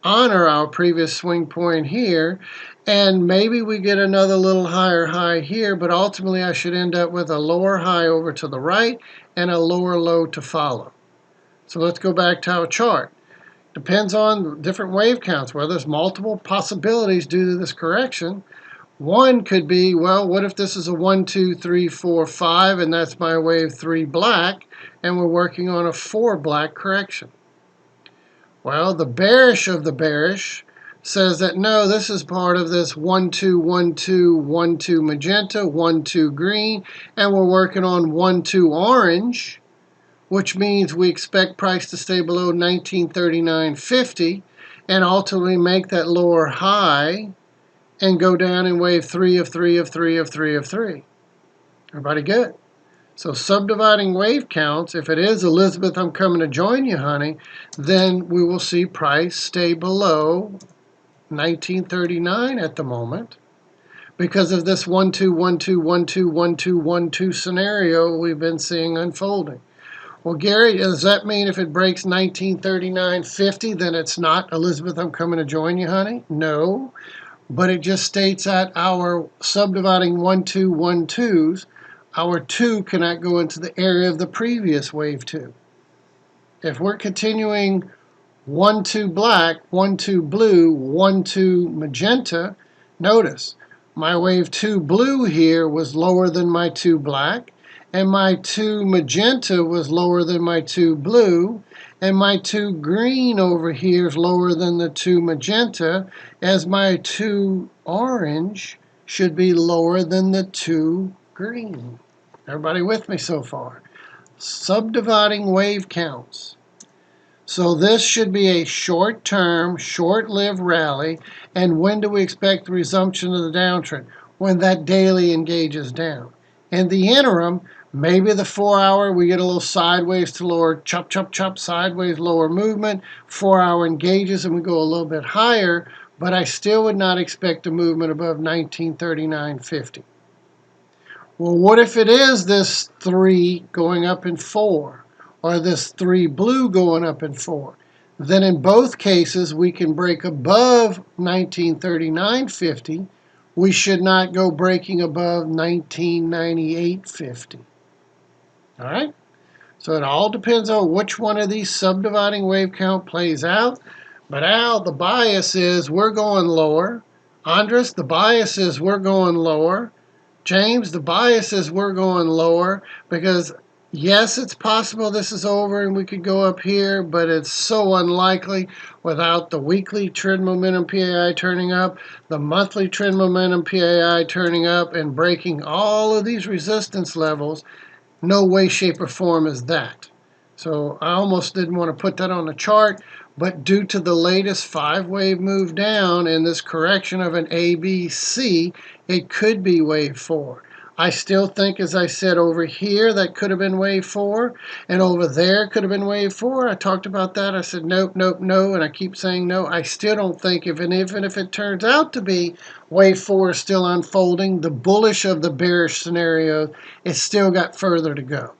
honor our previous swing point here, and maybe we get another little higher high here, but ultimately I should end up with a lower high over to the right and a lower low to follow. So let's go back to our chart. Depends on different wave counts, where there's multiple possibilities due to this correction. One could be, well, what if this is a 1, 2, 3, 4, 5, and that's my wave 3 black, and we're working on a 4 black correction? Well, the bearish of the bearish, says that no, this is part of this 1 2 1 2 1 2 magenta, 1 2 green, and we're working on 1 2 orange, which means we expect price to stay below 1939.50 and ultimately make that lower high and go down in wave 3 of 3 of 3 of 3 of 3. Everybody good? So subdividing wave counts, if it is Elizabeth, I'm coming to join you, honey, then we will see price stay below 1939 at the moment because of this 1 2 1 2 1 2 1 2 1 2 scenario we've been seeing unfolding. Well, Gary, does that mean if it breaks 1939.50, then it's not Elizabeth, I'm coming to join you, honey? No, but it just states that our subdividing 1 2 1 2s, our 2 cannot go into the area of the previous wave 2. If we're continuing 1 2 black, 1 2 blue, 1 2 magenta, notice my wave 2 blue here was lower than my 2 black, and my 2 magenta was lower than my 2 blue, and my 2 green over here is lower than the 2 magenta, as my 2 orange should be lower than the 2 green. Everybody with me so far? Subdividing wave counts. So this should be a short-term, short-lived rally. And when do we expect the resumption of the downtrend? When that daily engages down. In the interim, maybe the 4-hour, we get a little sideways to lower, chop, chop, chop, sideways, lower movement. 4-hour engages and we go a little bit higher, but I still would not expect a movement above 1939.50. Well, what if it is this 3 going up in 4? Or this 3 blue going up in 4, then in both cases we can break above 1939.50. We should not go breaking above 1998.50. All right? So it all depends on which one of these subdividing wave count plays out. But Al, the bias is we're going lower. Andres, the bias is we're going lower. James, the bias is we're going lower because yes, it's possible this is over and we could go up here, but it's so unlikely without the weekly trend momentum PAI turning up, the monthly trend momentum PAI turning up, and breaking all of these resistance levels. No way, shape, or form is that. So I almost didn't want to put that on the chart, but due to the latest 5-wave move down and this correction of an ABC, it could be wave 4. I still think, as I said, over here, that could have been wave 4, and over there could have been wave 4. I talked about that. I said, nope, nope, no, and I keep saying no. I still don't think, even if it turns out to be wave 4 is still unfolding, the bullish of the bearish scenario, it's still got further to go.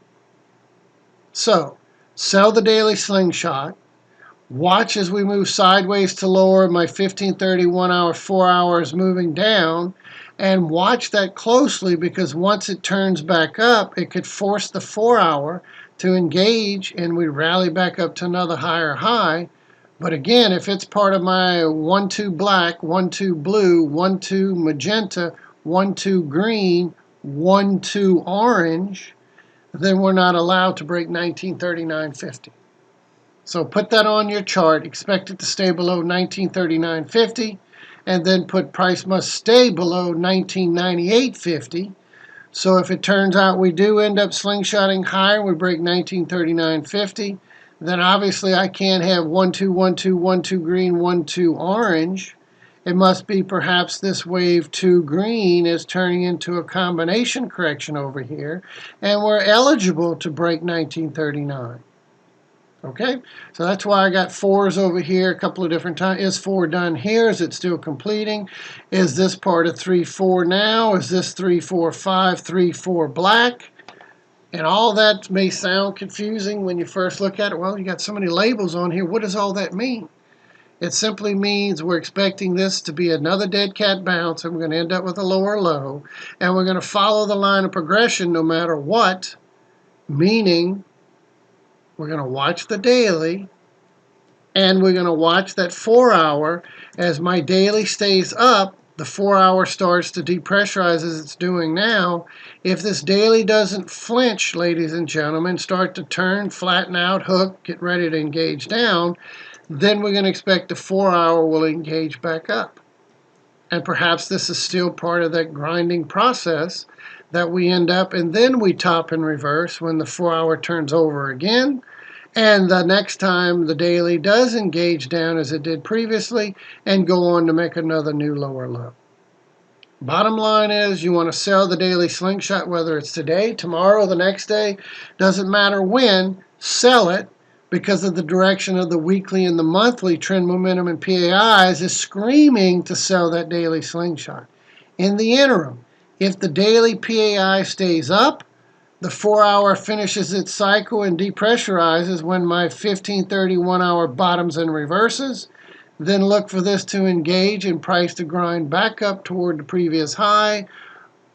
So, sell the daily slingshot. Watch as we move sideways to lower. My 15:30 1-hour, 4 hours moving down. And watch that closely because once it turns back up, it could force the 4-hour to engage and we rally back up to another higher high. But again, if it's part of my 1 2 black, 1 2 blue, 1 2 magenta, 1 2 green, 1 2 orange, then we're not allowed to break 1939.50. So put that on your chart. Expect it to stay below 1939.50. And then put price must stay below 1998.50. So if it turns out we do end up slingshotting higher, we break 1939.50, then obviously I can't have 1 2 1 2 1 2 green, 1 2 orange. It must be perhaps this wave 2 green is turning into a combination correction over here, and we're eligible to break 1939. Okay, so that's why I got 4s over here a couple of different times. Is 4 done here? Is it still completing? Is this part of 3 4 now? Is this 3 4 5 3 4 black? And all that may sound confusing when you first look at it. Well, you got so many labels on here. What does all that mean? It simply means we're expecting this to be another dead cat bounce, and we're going to end up with a lower low, and we're going to follow the line of progression no matter what, meaning we're going to watch the daily, and we're going to watch that 4-hour. As my daily stays up, the 4-hour starts to depressurize as it's doing now. If this daily doesn't flinch, ladies and gentlemen, start to turn, flatten out, hook, get ready to engage down, then we're going to expect the 4-hour will engage back up. And perhaps this is still part of that grinding process that we end up, and then we top and reverse when the 4-hour turns over again. And the next time the daily does engage down as it did previously and go on to make another new lower low. Bottom line is you want to sell the daily slingshot, whether it's today, tomorrow, the next day, doesn't matter when, sell it because of the direction of the weekly and the monthly trend momentum and PAIs is screaming to sell that daily slingshot. In the interim, if the daily PAI stays up, the 4-hour finishes its cycle and depressurizes when my 15:30 1-hour bottoms and reverses. Then look for this to engage and price to grind back up toward the previous high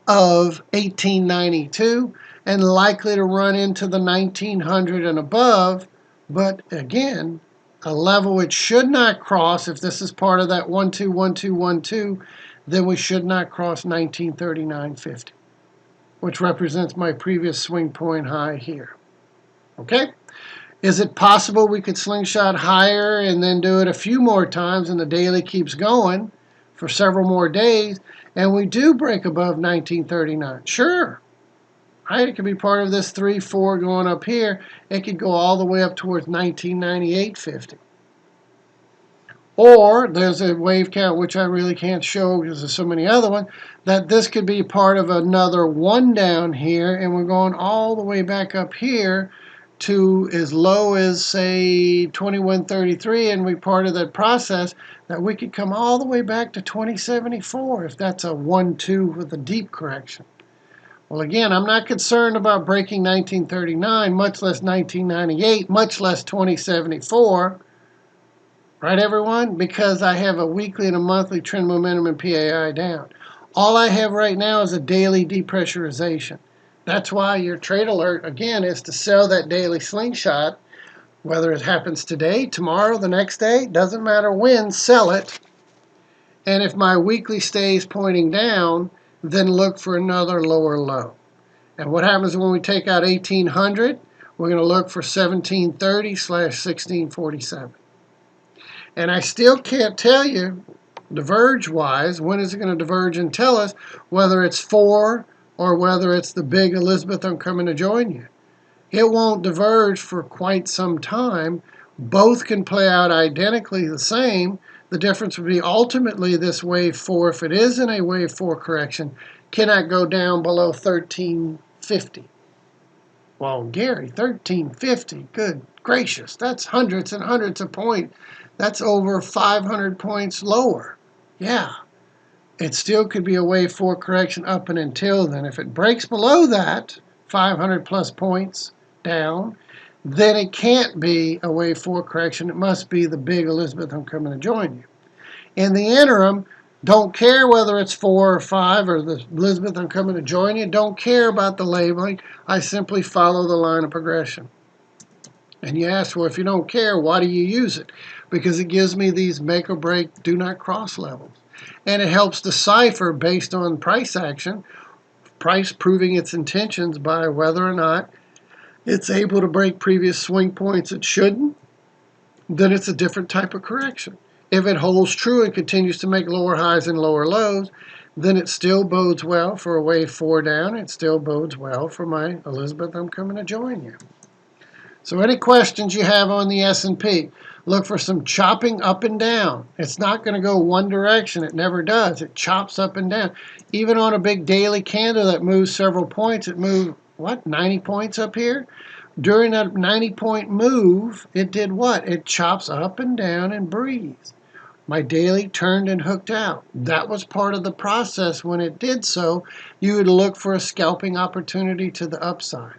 of 1892 and likely to run into the 1900 and above. But again, a level it should not cross. If this is part of that 1-2-1-2-1-2, then we should not cross 1939.50. which represents my previous swing point high here. Okay? Is it possible we could slingshot higher and then do it a few more times and the daily keeps going for several more days and we do break above 1939? Sure. Right? It could be part of this 3-4 going up here. It could go all the way up towards 1998.50. Or there's a wave count, which I really can't show because there's so many other ones, that this could be part of another one down here, and we're going all the way back up here to as low as, say, 2133, and we part of that process that we could come all the way back to 2074 if that's a 1-2 with a deep correction. Well, again, I'm not concerned about breaking 1939, much less 1998, much less 2074. Right, everyone? Because I have a weekly and a monthly trend momentum and PAI down. All I have right now is a daily depressurization. That's why your trade alert, again, is to sell that daily slingshot, whether it happens today, tomorrow, the next day, doesn't matter when, sell it. And if my weekly stays pointing down, then look for another lower low. And what happens when we take out 1800? We're going to look for 1730/1647. And I still can't tell you, diverge-wise, when is it going to diverge and tell us whether it's 4 or whether it's the big Elizabeth, I'm coming to join you. It won't diverge for quite some time. Both can play out identically the same. The difference would be ultimately this wave 4, if it is in a wave 4 correction, cannot go down below 1350. Well, Gary, 1350, good gracious, that's hundreds and hundreds of points. That's over 500 points lower. Yeah, it still could be a wave 4 correction up and until then. If it breaks below that, 500 plus points down, then it can't be a wave 4 correction. It must be the big Elizabeth, I'm coming to join you. In the interim, don't care whether it's 4 or 5 or the Elizabeth, I'm coming to join you. Don't care about the labeling. I simply follow the line of progression. And you ask, well, if you don't care, why do you use it? Because it gives me these make or break do not cross levels. And it helps decipher based on price action, price proving its intentions by whether or not it's able to break previous swing points it shouldn't, then it's a different type of correction. If it holds true and continues to make lower highs and lower lows, then it still bodes well for a wave 4 down. It still bodes well for my Elizabeth, I'm coming to join you. So any questions you have on the S&P, look for some chopping up and down. It's not going to go one direction. It never does. It chops up and down. Even on a big daily candle that moves several points, it moved, 90 points up here? During that 90-point move, it did what? It chops up and down and breathes. My daily turned and hooked out. That was part of the process. When it did so, you would look for a scalping opportunity to the upside.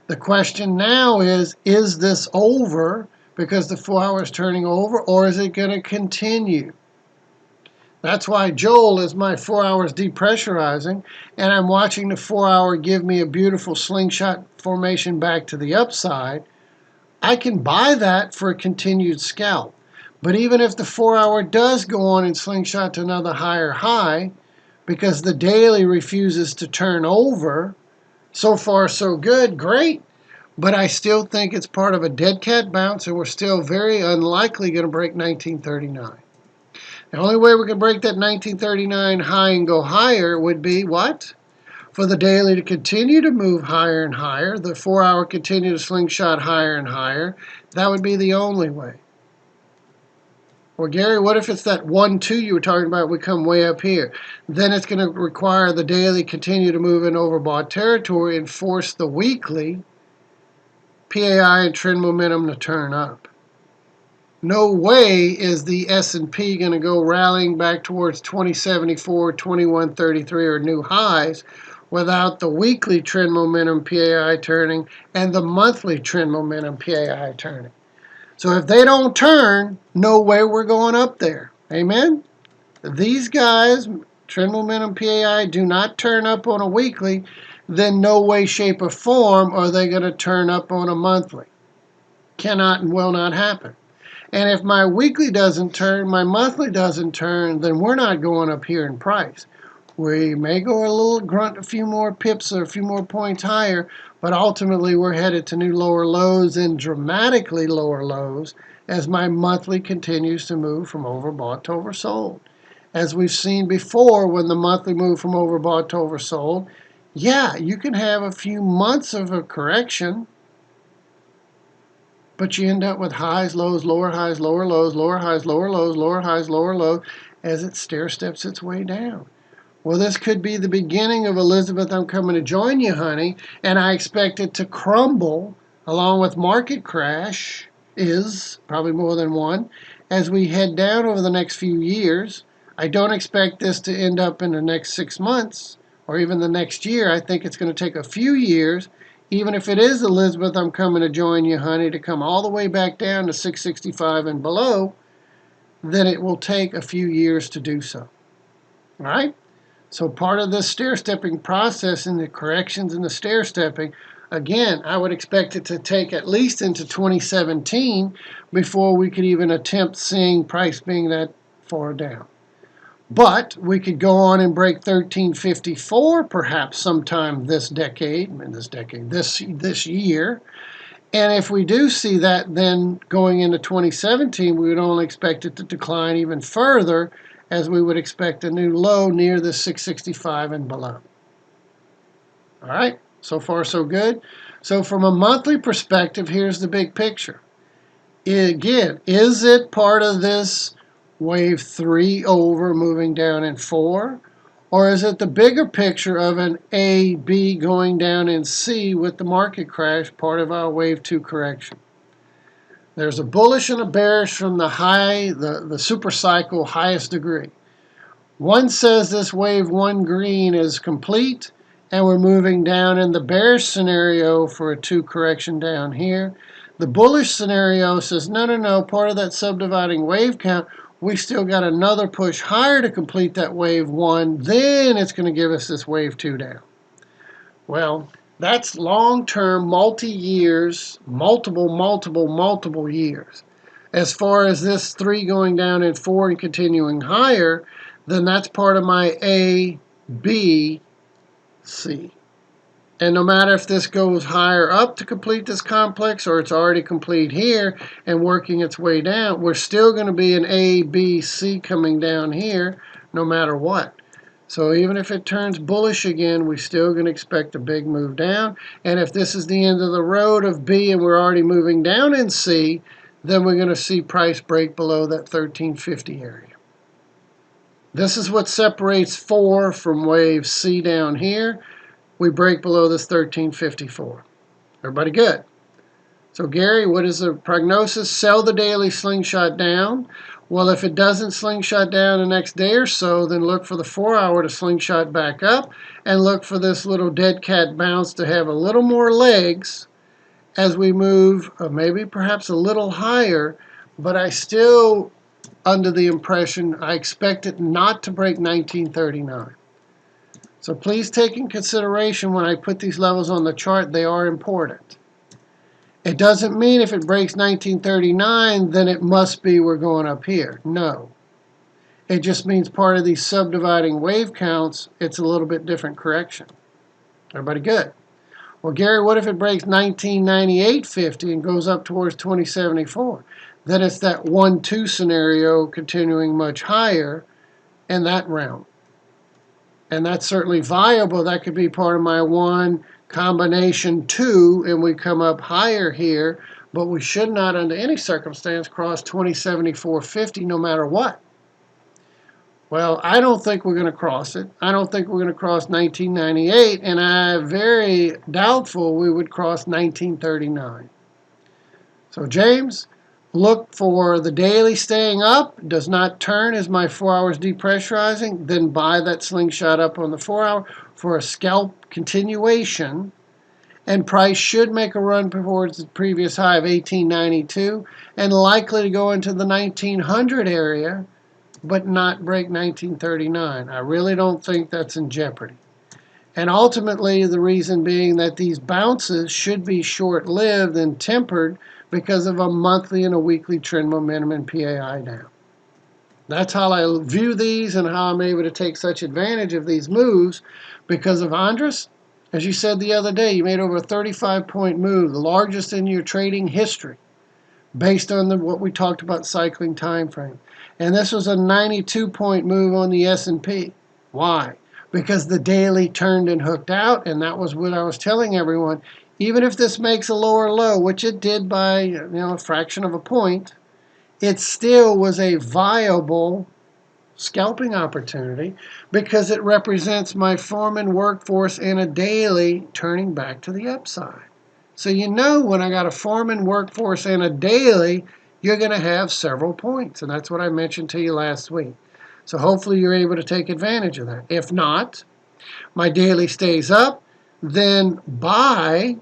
The question now is this over because the 4 hour is turning over, or is it going to continue? That's why Joel is my 4 hours depressurizing, and I'm watching the 4 hour give me a beautiful slingshot formation back to the upside. I can buy that for a continued scalp. But even if the 4 hour does go on and slingshot to another higher high, because the daily refuses to turn over, so far so good, great. But I still think it's part of a dead cat bounce, and we're still very unlikely going to break 1939. The only way we can break that 1939 high and go higher would be what? For the daily to continue to move higher and higher, the 4-hour continue to slingshot higher and higher. That would be the only way. Well, Gary, what if it's that 1-2 you were talking about? We come way up here. Then it's going to require the daily continue to move in overbought territory and force the weekly PAI and trend momentum to turn up. No way is the S&P going to go rallying back towards 2074, 2133 or new highs without the weekly trend momentum PAI turning and the monthly trend momentum PAI turning. So if they don't turn, no way we're going up there. Amen? These guys, trend momentum PAI, do not turn up on a weekly, then no way, shape, or form are they going to turn up on a monthly. Cannot and will not happen. And if my weekly doesn't turn, my monthly doesn't turn, then we're not going up here in price. We may go a little grunt a few more pips or a few more points higher, but ultimately we're headed to new lower lows and dramatically lower lows as my monthly continues to move from overbought to oversold. As we've seen before, when the monthly moved from overbought to oversold, yeah, you can have a few months of a correction, but you end up with highs, lows, lower highs, lower lows, lower highs, lower lows, lower highs, lower lows, as it stair steps its way down. Well, this could be the beginning of Elizabeth, I'm coming to join you, honey, and I expect it to crumble along with market crash, probably more than one, as we head down over the next few years. I don't expect this to end up in the next 6 months or even the next year. I think it's going to take a few years. Even if it is Elizabeth, I'm coming to join you, honey, to come all the way back down to 665 and below, then it will take a few years to do so. All right? So part of this stair-stepping process and the corrections in the stair-stepping, again, I would expect it to take at least into 2017 before we could even attempt seeing price being that far down. But we could go on and break 1354 perhaps sometime this year. And if we do see that, then going into 2017, we would only expect it to decline even further, as we would expect a new low near the 665 and below. All right, so far so good. So from a monthly perspective, here's the big picture. Again, is it part of this wave 3 over moving down in 4? Or is it the bigger picture of an A, B going down in C with the market crash, part of our wave 2 correction? There's a bullish and a bearish from the super cycle highest degree. One says this wave 1 green is complete and we're moving down in the bearish scenario for a 2 correction down here. The bullish scenario says no, part of that subdividing wave count, we still got another push higher to complete that wave 1, then it's going to give us this wave 2 down. Well, that's long-term, multi-years, multiple years. As far as this 3 going down in 4 and continuing higher, then that's part of my A, B, C. And no matter if this goes higher up to complete this complex or it's already complete here and working its way down, we're still going to be an A, B, C coming down here no matter what. So even if it turns bullish again, we're still going to expect a big move down. And if this is the end of the road of B and we're already moving down in C, then we're going to see price break below that 1350 area. This is what separates 4 from wave C down here. We break below this 1354. Everybody good? So Gary, what is the prognosis? Sell the daily slingshot down. Well, if it doesn't slingshot down the next day or so, then look for the 4-hour to slingshot back up and look for this little dead cat bounce to have a little more legs as we move, maybe perhaps a little higher, but I still under the impression I expect it not to break 1939. So please take in consideration when I put these levels on the chart, they are important. It doesn't mean if it breaks 1939, then it must be we're going up here. No. It just means part of these subdividing wave counts, it's a little bit different correction. Everybody good? Well, Gary, what if it breaks 1998.50 and goes up towards 2074? Then it's that 1-2 scenario continuing much higher in that realm. And that's certainly viable. That could be part of my 1 combination 2, and we come up higher here, but we should not under any circumstance cross 2074.50 no matter what. Well, I don't think we're going to cross it. I don't think we're going to cross 1998, and I'm very doubtful we would cross 1939. So James, look for the daily staying up, does not turn as my 4 hours depressurizing, then buy that slingshot up on the 4 hour for a scalp continuation, and price should make a run towards the previous high of 1892 and likely to go into the 1900 area, but not break 1939. I really don't think that's in jeopardy. And ultimately, the reason being that these bounces should be short-lived and tempered because of a monthly and a weekly trend momentum and PAI down. That's how I view these and how I'm able to take such advantage of these moves because of Andres. As you said the other day, you made over a 35-point move, the largest in your trading history, based on what we talked about cycling time frame. And this was a 92-point move on the S&P. Why? Because the daily turned and hooked out, and that was what I was telling everyone. Even if this makes a lower low, which it did by a fraction of a point, it still was a viable scalping opportunity because it represents my foreman workforce in a daily turning back to the upside. So when I got a foreman workforce in a daily, you're going to have several points. And that's what I mentioned to you last week. So hopefully you're able to take advantage of that. If not, my daily stays up, then buy.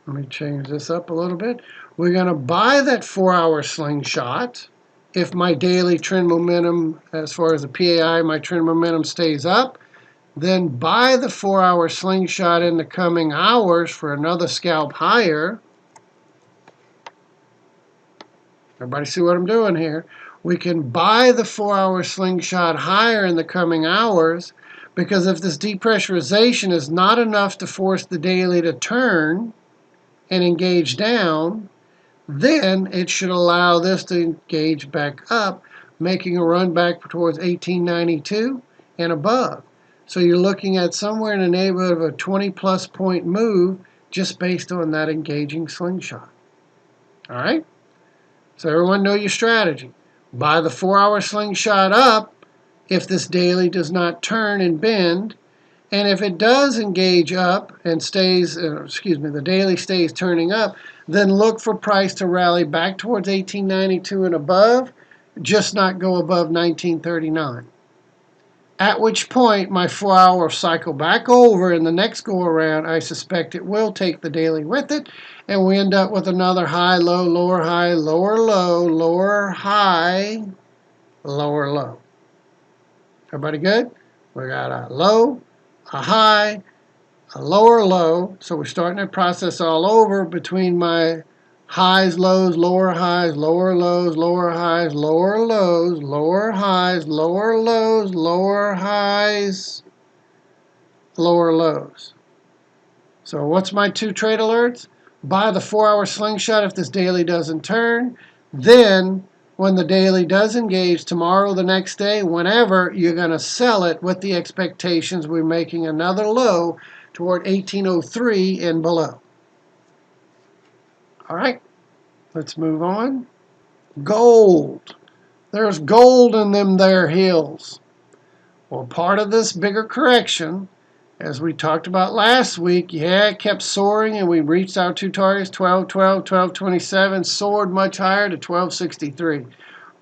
Let me change this up a little bit. We're going to buy that 4-hour slingshot. If my daily trend momentum, as far as the PAI, my trend momentum stays up, then buy the 4-hour slingshot in the coming hours for another scalp higher. Everybody see what I'm doing here? We can buy the 4-hour slingshot higher in the coming hours because if this depressurization is not enough to force the daily to turn and engage down, then it should allow this to engage back up, making a run back towards 1892 and above. So you're looking at somewhere in the neighborhood of a 20-plus point move just based on that engaging slingshot. All right? So everyone know your strategy. Buy the 4-hour slingshot up if this daily does not turn and bend. And if it does engage up and stays, the daily stays turning up, then look for price to rally back towards 1892 and above, just not go above 1939. At which point, my 4-hour cycle back over in the next go around, I suspect it will take the daily with it, and we end up with another high, low, lower, high, lower, low, lower, high, lower, low. Everybody good? We got a low, a high, a lower low. So we're starting that process all over between my highs, lows, lower highs, lower lows, lower highs, lower lows, lower highs, lower lows, lower highs, lower lows. So what's my 2 trade alerts? Buy the 4-hour slingshot if this daily doesn't turn. Then when the daily does engage tomorrow, the next day, whenever, you're going to sell it with the expectations we're making another low toward 1803 and below. All right, let's move on. Gold. There's gold in them there hills. Well, part of this bigger correction, as we talked about last week, it kept soaring and we reached our 2 targets, 1212, 1227, soared much higher to 1263.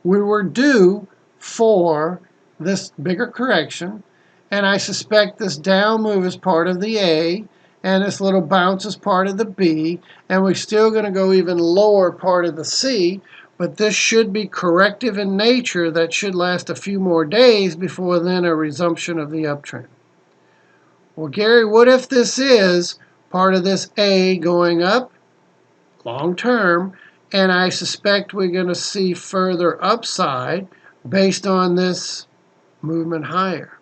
We were due for this bigger correction, and I suspect this down move is part of the A, and this little bounce is part of the B, and we're still going to go even lower part of the C, but this should be corrective in nature that should last a few more days before then a resumption of the uptrend. Well, Gary, what if this is part of this A going up long term, and I suspect we're going to see further upside based on this movement higher?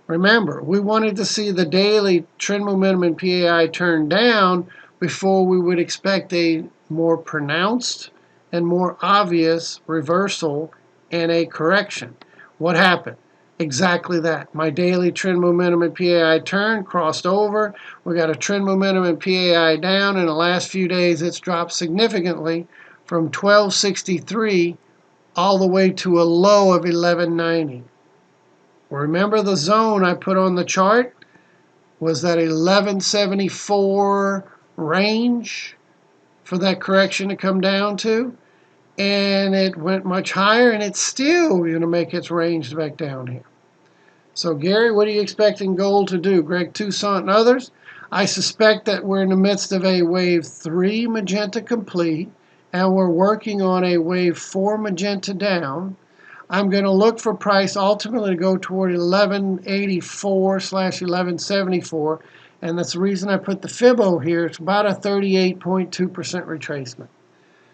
Remember, we wanted to see the daily trend momentum in PAI turn down before we would expect a more pronounced and more obvious reversal and a correction. What happened? Exactly that. My daily trend momentum in PAI turned, crossed over. We got a trend momentum in PAI down. In the last few days, it's dropped significantly from 1263 all the way to a low of 1190. Remember the zone I put on the chart was that 1174 range for that correction to come down to, and it went much higher, and it's still going to make its range back down here. So Gary, what are you expecting gold to do? Greg Toussaint and others? I suspect that we're in the midst of a wave 3 magenta complete, and we're working on a wave 4 magenta down. I'm going to look for price ultimately to go toward 1184/1174, and that's the reason I put the Fibo here. It's about a 38.2% retracement,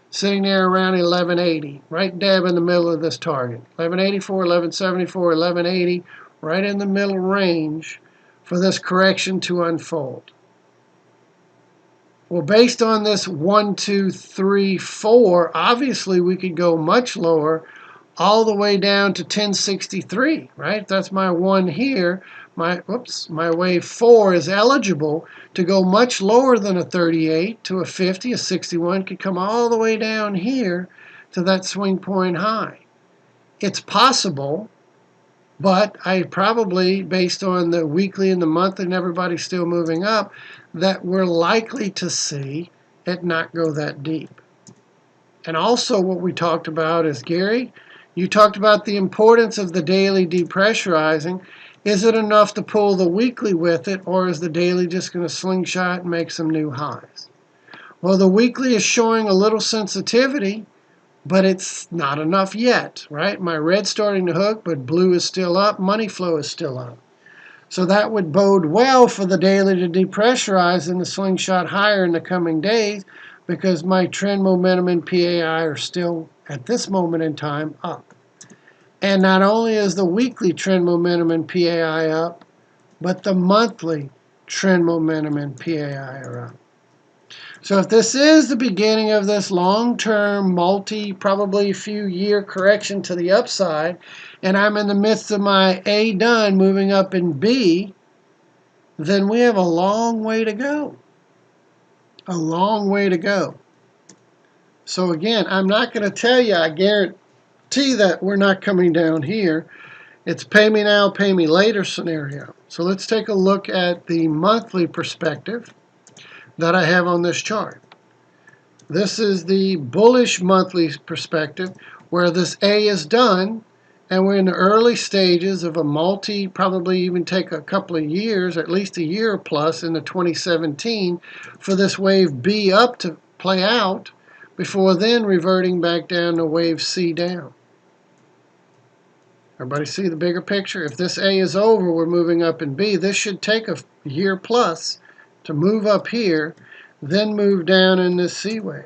sitting there around 1180, right dab in the middle of this target. 1184, 1174, 1180, right in the middle range for this correction to unfold. Well, based on this 1, 2, 3, 4, obviously we could go much lower, all the way down to 1063, right? That's my 1 here. My wave 4 is eligible to go much lower than a 38 to a 50, a 61, could come all the way down here to that swing point high. It's possible, but I probably, based on the weekly and the monthly and everybody still moving up, that we're likely to see it not go that deep. And also what we talked about is, Gary, you talked about the importance of the daily depressurizing. Is it enough to pull the weekly with it, or is the daily just going to slingshot and make some new highs? Well, the weekly is showing a little sensitivity, but it's not enough yet, right? My red's starting to hook, but blue is still up. Money flow is still up. So that would bode well for the daily to depressurize and the slingshot higher in the coming days, because my trend momentum and PAI are still, at this moment in time, up. And not only is the weekly trend momentum and PAI up, but the monthly trend momentum and PAI are up. So if this is the beginning of this long-term, probably few year correction to the upside, and I'm in the midst of my A done moving up in B, then we have a long way to go. A long way to go. So again, I'm not going to tell you, I guarantee that we're not coming down here. It's pay me now, pay me later scenario. So let's take a look at the monthly perspective that I have on this chart. This is the bullish monthly perspective where this A is done, and we're in the early stages of a probably even take a couple of years, at least a year plus into 2017 for this wave B up to play out, before then reverting back down to wave C down. Everybody see the bigger picture? If this A is over, we're moving up in B. This should take a year plus to move up here, then move down in this C wave.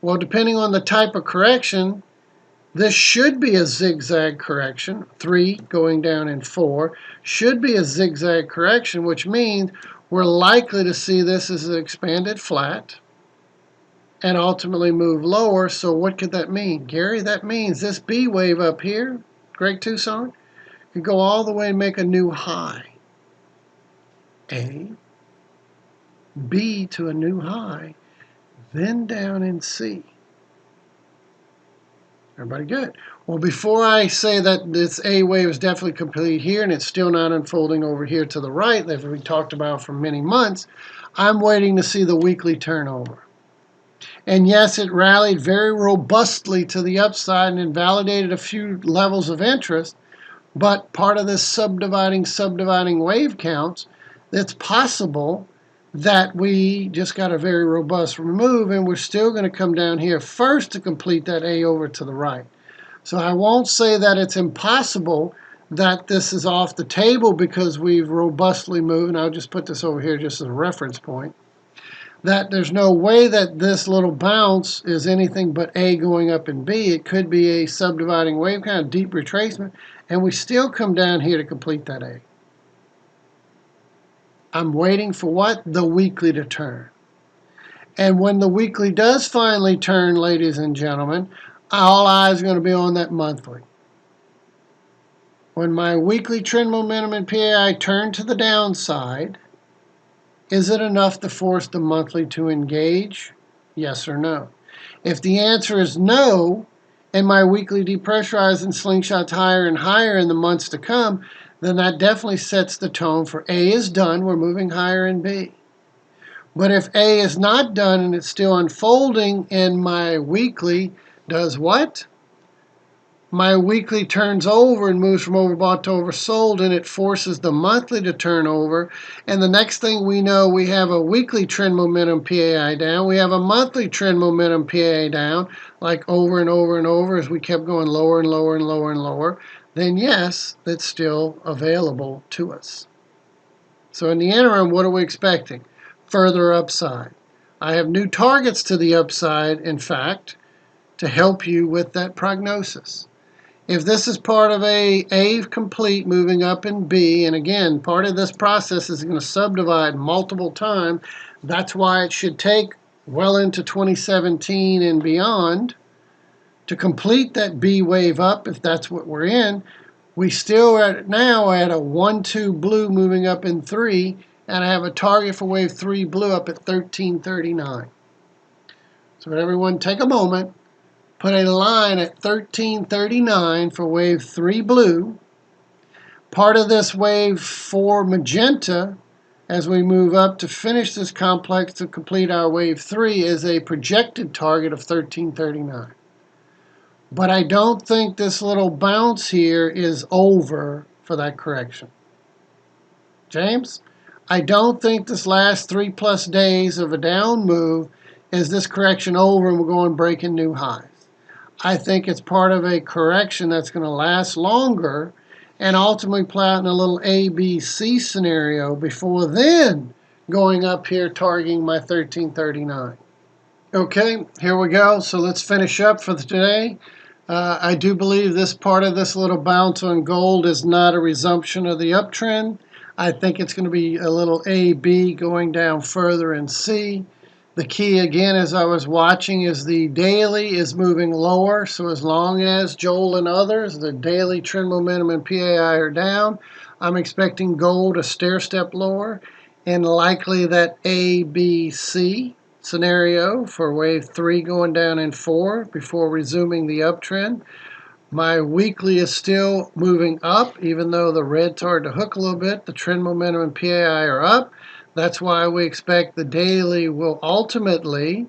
Well, depending on the type of correction, this should be a zigzag correction. 3 going down in 4 should be a zigzag correction, which means we're likely to see this as an expanded flat and ultimately move lower. So what could that mean? Gary, that means this B wave up here, Greg Toussaint, could go all the way and make a new high. A, B to a new high, then down in C. Everybody good? Well, before I say that this A wave is definitely complete here and it's still not unfolding over here to the right that we talked about for many months, I'm waiting to see the weekly turnover. And yes, it rallied very robustly to the upside and invalidated a few levels of interest, but part of this subdividing wave counts, it's possible that we just got a very robust move, and we're still going to come down here first to complete that A over to the right. So I won't say that it's impossible that this is off the table because we've robustly moved, and I'll just put this over here just as a reference point, that there's no way that this little bounce is anything but A going up in B. It could be a subdividing wave, kind of deep retracement, and we still come down here to complete that A. I'm waiting for what? The weekly to turn. And when the weekly does finally turn, ladies and gentlemen, all eyes are going to be on that monthly. When my weekly trend momentum in PAI turn to the downside, is it enough to force the monthly to engage? Yes or no? If the answer is no, and my weekly depressurizes and slingshots higher and higher in the months to come, then that definitely sets the tone for A is done, we're moving higher in B. But if A is not done and it's still unfolding and my weekly does what? My weekly turns over and moves from overbought to oversold, and it forces the monthly to turn over. And the next thing we know, we have a weekly trend momentum PAI down. We have a monthly trend momentum PAI down, like over and over and over as we kept going lower and lower and lower and lower. Then yes, it's still available to us. So in the interim, what are we expecting? Further upside. I have new targets to the upside, in fact, to help you with that prognosis. If this is part of A complete moving up in B, and again, part of this process is going to subdivide multiple times, that's why it should take well into 2017 and beyond to complete that B wave up, if that's what we're in. We still are now at a 1-2 blue moving up in 3, and I have a target for wave 3 blue up at 1339. So everyone take a moment. Put a line at 1339 for wave 3 blue. Part of this wave 4 magenta, as we move up to finish this complex to complete our wave 3, is a projected target of 1339. But I don't think this little bounce here is over for that correction. James? I don't think this last 3+ days of a down move is this correction over and we're going breaking new highs. I think it's part of a correction that's going to last longer and ultimately play out in a little ABC scenario before then going up here targeting my 1339. Okay, here we go. So let's finish up for today. I do believe this part of this little bounce on gold is not a resumption of the uptrend. I think it's going to be a little AB going down further in C. The key, again, as I was watching, is the daily is moving lower. So as long as Joel and others, the daily trend momentum and PAI are down, I'm expecting gold a stair-step lower, and likely that ABC scenario for wave 3 going down in 4 before resuming the uptrend. My weekly is still moving up, even though the red's hard to hook a little bit. The trend momentum and PAI are up. That's why we expect the daily will ultimately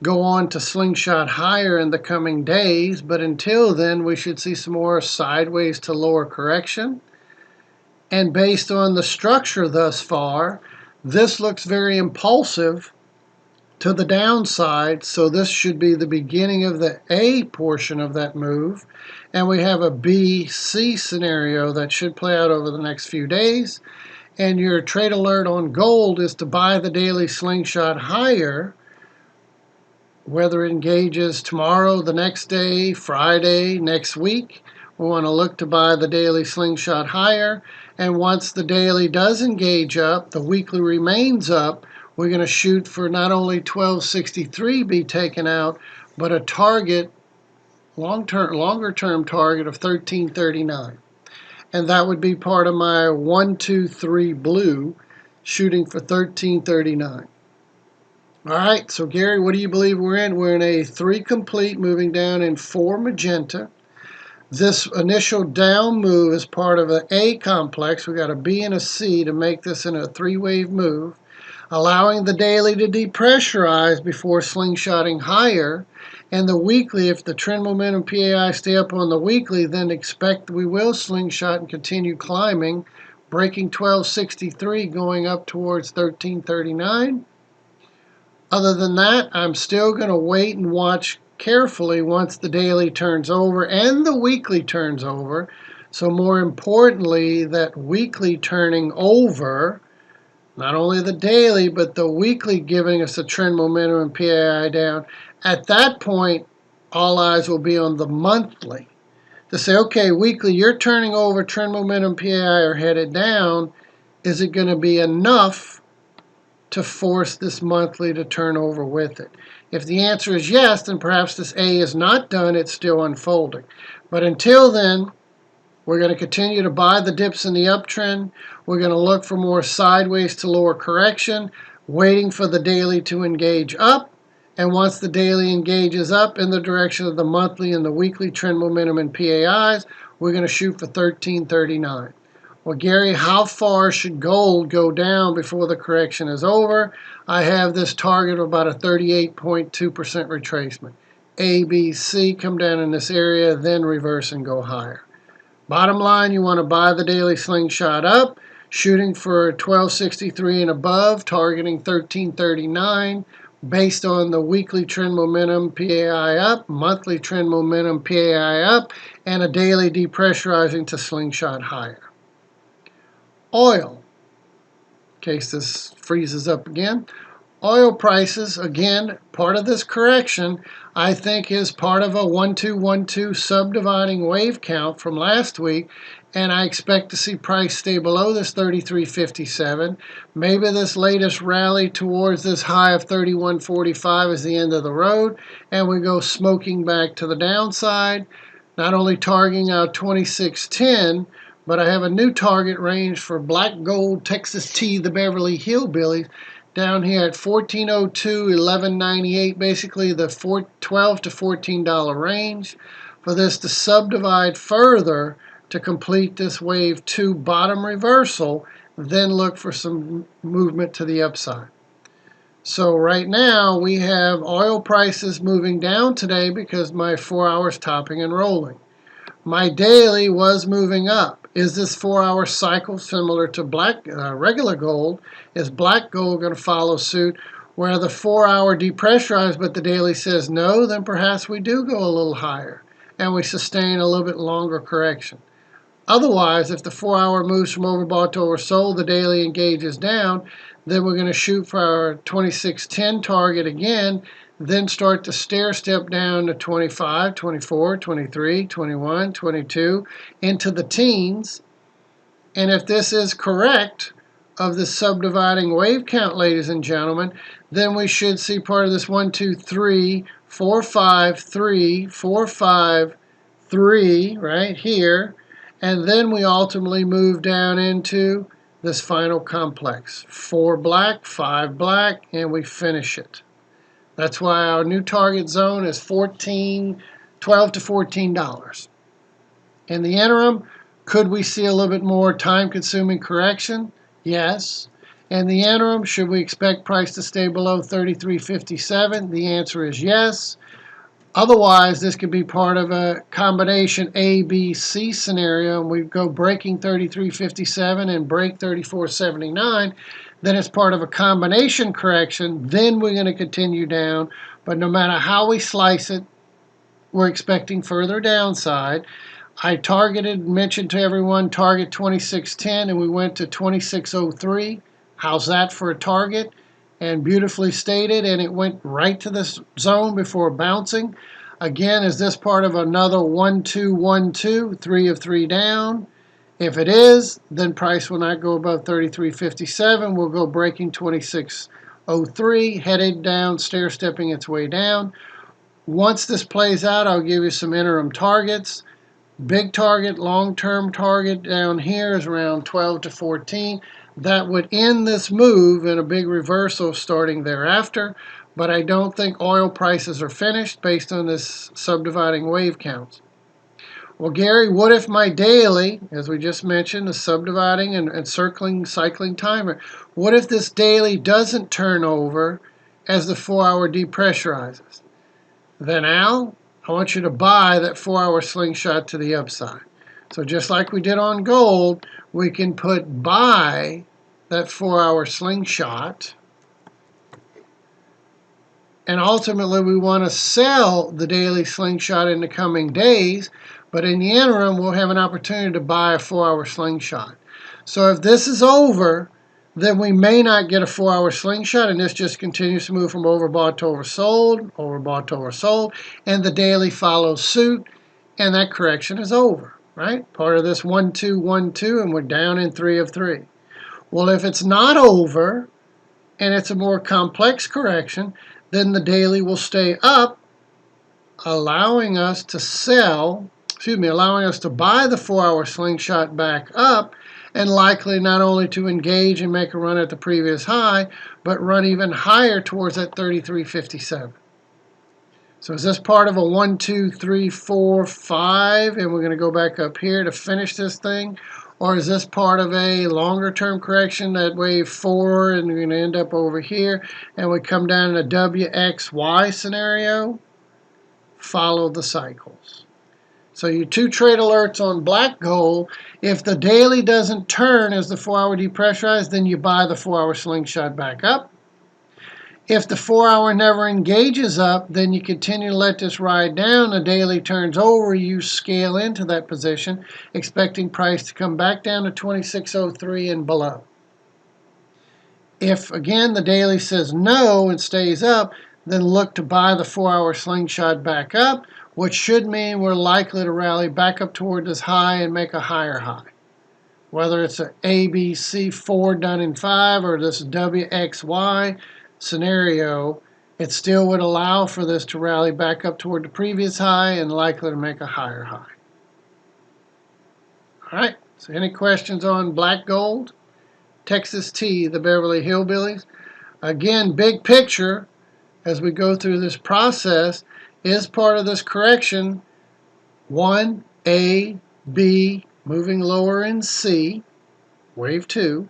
go on to slingshot higher in the coming days, but until then we should see some more sideways to lower correction. And based on the structure thus far, this looks very impulsive to the downside, so this should be the beginning of the A portion of that move. And we have a B-C scenario that should play out over the next few days. And your trade alert on gold is to buy the daily slingshot higher, whether it engages tomorrow, the next day, Friday, next week. We want to look to buy the daily slingshot higher. And once the daily does engage up, the weekly remains up, we're going to shoot for not only 1263 be taken out, but a target, longer term target of 1339. And that would be part of my 1-2-3 blue, shooting for 1339. All right, so Gary, what do you believe we're in? We're in a 3 complete, moving down in 4 magenta. This initial down move is part of an A complex. We got a B and a C to make this in a 3-wave move, allowing the daily to depressurize before slingshotting higher. And the weekly, if the trend momentum PAI stay up on the weekly, then expect we will slingshot and continue climbing, breaking 1263, going up towards 1339. Other than that, I'm still going to wait and watch carefully once the daily turns over and the weekly turns over. So more importantly, that weekly turning over, not only the daily, but the weekly giving us a trend momentum and PAI down. At that point, all eyes will be on the monthly to say, okay, weekly, you're turning over, trend momentum PAI are headed down. is it going to be enough to force this monthly to turn over with it? If the answer is yes, then perhaps this A is not done, it's still unfolding. But until then, we're going to continue to buy the dips in the uptrend. We're going to look for more sideways to lower correction, waiting for the daily to engage up. And once the daily engages up in the direction of the monthly and the weekly trend momentum and PAIs, we're going to shoot for 1339. Well, Gary, how far should gold go down before the correction is over? I have this target of about a 38.2% retracement. A, B, C come down in this area, then reverse and go higher. Bottom line, you want to buy the daily slingshot up, shooting for 1263 and above, targeting 1339, based on the weekly trend momentum PAI up, monthly trend momentum PAI up, and a daily depressurizing to slingshot higher. Oil, in case this freezes up again. Oil prices, again, part of this correction, I think is part of a 1-2-1-2 subdividing wave count from last week, and I expect to see price stay below this 33.57. Maybe this latest rally towards this high of 31.45 is the end of the road, and we go smoking back to the downside, not only targeting out 26.10, but I have a new target range for Black Gold Texas Tea, the Beverly Hillbillies, down here at $14.02, $11.98, basically the $12 to $14 range, for this to subdivide further to complete this wave 2 bottom reversal, then look for some movement to the upside. So right now we have oil prices moving down today because my 4 hours topping and rolling. My daily was moving up. Is this 4-hour cycle similar to regular gold? Is black gold going to follow suit where the 4-hour depressurized but the daily says no? Then perhaps we do go a little higher and we sustain a little bit longer correction. Otherwise, if the 4-hour moves from overbought to oversold, the daily engages down, then we're going to shoot for our 2610 target again, then start to stair step down to 25, 24, 23, 21, 22, into the teens. And if this is correct of the subdividing wave count, ladies and gentlemen, then we should see part of this 1, 2, 3, 4, 5, 3, 4, 5, 3 right here. And then we ultimately move down into this final complex. 4 black, 5 black, and we finish it. That's why our new target zone is $12 to $14. In the interim, could we see a little bit more time-consuming correction? Yes. In the interim, should we expect price to stay below 33.57? The answer is yes. Otherwise, this could be part of a combination A, B, C scenario, and we go breaking 33.57 and break 34.79. Then it's part of a combination correction. Then we're going to continue down. But no matter how we slice it, we're expecting further downside. I mentioned to everyone, target 2610, and we went to 2603. How's that for a target? And beautifully stated, and it went right to this zone before bouncing. Again, is this part of another 1-2-1-2, 3 of 3 down? If it is, then price will not go above 33.57. We'll go breaking 26.03, headed down, stair-stepping its way down. Once this plays out, I'll give you some interim targets. Big target, long-term target down here is around 12 to 14. That would end this move in a big reversal starting thereafter, but I don't think oil prices are finished based on this subdividing wave counts. Well, Gary, what if my daily, as we just mentioned, the subdividing and cycling timer, what if this daily doesn't turn over as the 4-hour depressurizes? Then, Al, I want you to buy that 4-hour slingshot to the upside. So just like we did on gold, we can put buy that 4-hour slingshot, and ultimately we want to sell the daily slingshot in the coming days, but in the interim we'll have an opportunity to buy a 4-hour slingshot. So if this is over, then we may not get a 4-hour slingshot, and this just continues to move from overbought to oversold, and the daily follows suit, and that correction is over, right? Part of this 1-2-1-2, and we're down in 3 of 3. Well, if it's not over and it's a more complex correction, then the daily will stay up, allowing us to allowing us to buy the 4-hour slingshot back up, and likely not only to engage and make a run at the previous high, but run even higher towards that 33.57. So is this part of a 1, 2, 3, 4, 5, and we're going to go back up here to finish this thing? Or is this part of a longer term correction, that wave 4, and we're going to end up over here, and we come down in a WXY scenario? Follow the cycles. So your 2 trade alerts on black gold: if the daily doesn't turn as the 4-hour depressurized, then you buy the 4-hour slingshot back up. If the 4-hour never engages up, then you continue to let this ride down. The daily turns over, you scale into that position, expecting price to come back down to 26.03 and below. If, again, the daily says no and stays up, then look to buy the 4-hour slingshot back up, which should mean we're likely to rally back up toward this high and make a higher high. Whether it's an ABC4 done in 5 or this WXY scenario, it still would allow for this to rally back up toward the previous high and likely to make a higher high. All right, so any questions on black gold? Texas T, the Beverly Hillbillies. Again, big picture as we go through this process is part of this correction. 1, A, B, moving lower in C, wave 2.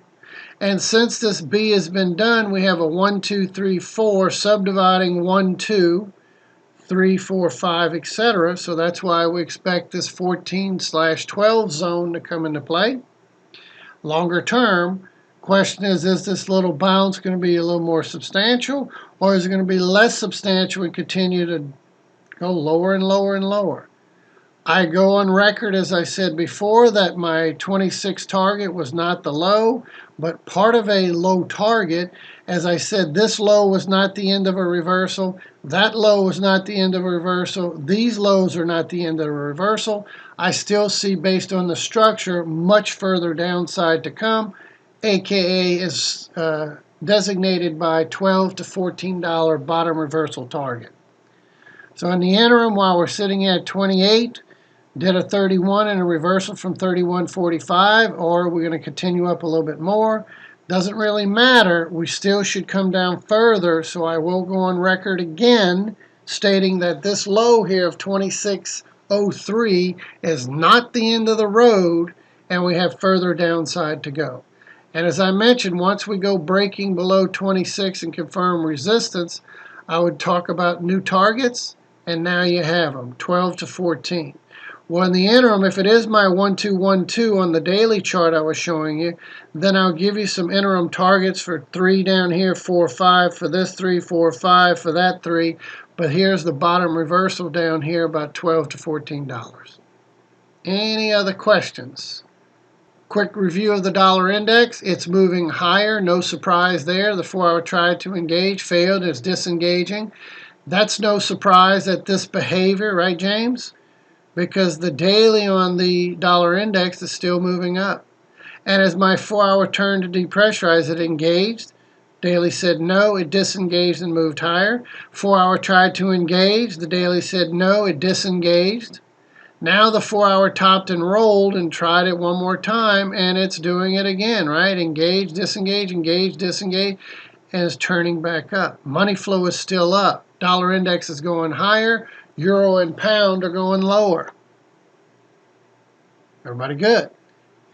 And since this B has been done, we have a 1, 2, 3, 4 subdividing 1, 2, 3, 4, 5, etc. So that's why we expect this 14/12 zone to come into play. Longer term, question is this little bounce going to be a little more substantial, or is it going to be less substantial and continue to go lower and lower and lower? I go on record, as I said before, that my 26 target was not the low, but part of a low target. As I said, this low was not the end of a reversal. That low was not the end of a reversal. These lows are not the end of a reversal. I still see, based on the structure, much further downside to come, aka is designated by $12 to $14 bottom reversal target. So in the interim, while we're sitting at 28, did a 31 and a reversal from 31.45, or we're going to continue up a little bit more. Doesn't really matter. We still should come down further, so I will go on record again stating that this low here of 26.03 is not the end of the road, and we have further downside to go. And as I mentioned, once we go breaking below 26 and confirm resistance, I would talk about new targets, and now you have them, 12 to 14. Well, in the interim, if it is my 1, 2, 1, 2 on the daily chart I was showing you, then I'll give you some interim targets for 3 down here, 4, 5 for this 3, 4, 5 for that 3. But here's the bottom reversal down here, about $12 to $14. Any other questions? Quick review of the dollar index. It's moving higher, no surprise there. The 4-hour tried to engage, failed, is disengaging. That's no surprise at this behavior, right, James? Because the daily on the dollar index is still moving up. And as my 4-hour turned to depressurize, it engaged. Daily said no, it disengaged and moved higher. 4-hour tried to engage. The daily said no, it disengaged. Now the 4-hour topped and rolled and tried it one more time, and it's doing it again, right? Engage, disengage, engage, disengage, and it's turning back up. Money flow is still up. Dollar index is going higher. Euro and pound are going lower. Everybody good?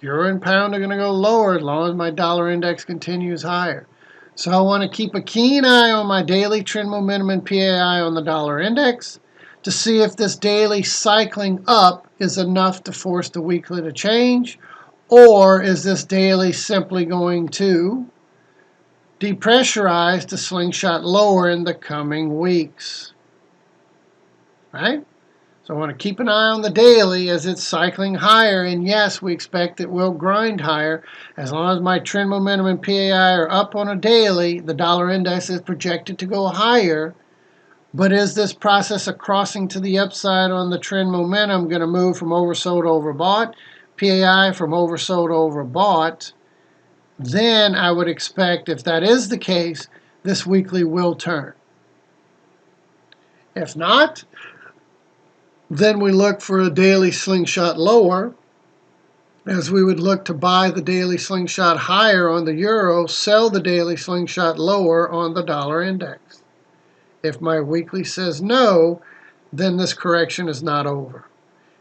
Euro and pound are going to go lower as long as my dollar index continues higher. So I want to keep a keen eye on my daily trend momentum and PAI on the dollar index to see if this daily cycling up is enough to force the weekly to change, or is this daily simply going to depressurize to slingshot lower in the coming weeks. Right? So I want to keep an eye on the daily as it's cycling higher, and yes, we expect it will grind higher. As long as my trend momentum and PAI are up on a daily, the dollar index is projected to go higher. But is this process of crossing to the upside on the trend momentum going to move from oversold to overbought, PAI from oversold to overbought? then I would expect, if that is the case, this weekly will turn. If not, then we look for a daily slingshot lower, as we would look to buy the daily slingshot higher on the euro, sell the daily slingshot lower on the dollar index. If my weekly says no, then this correction is not over.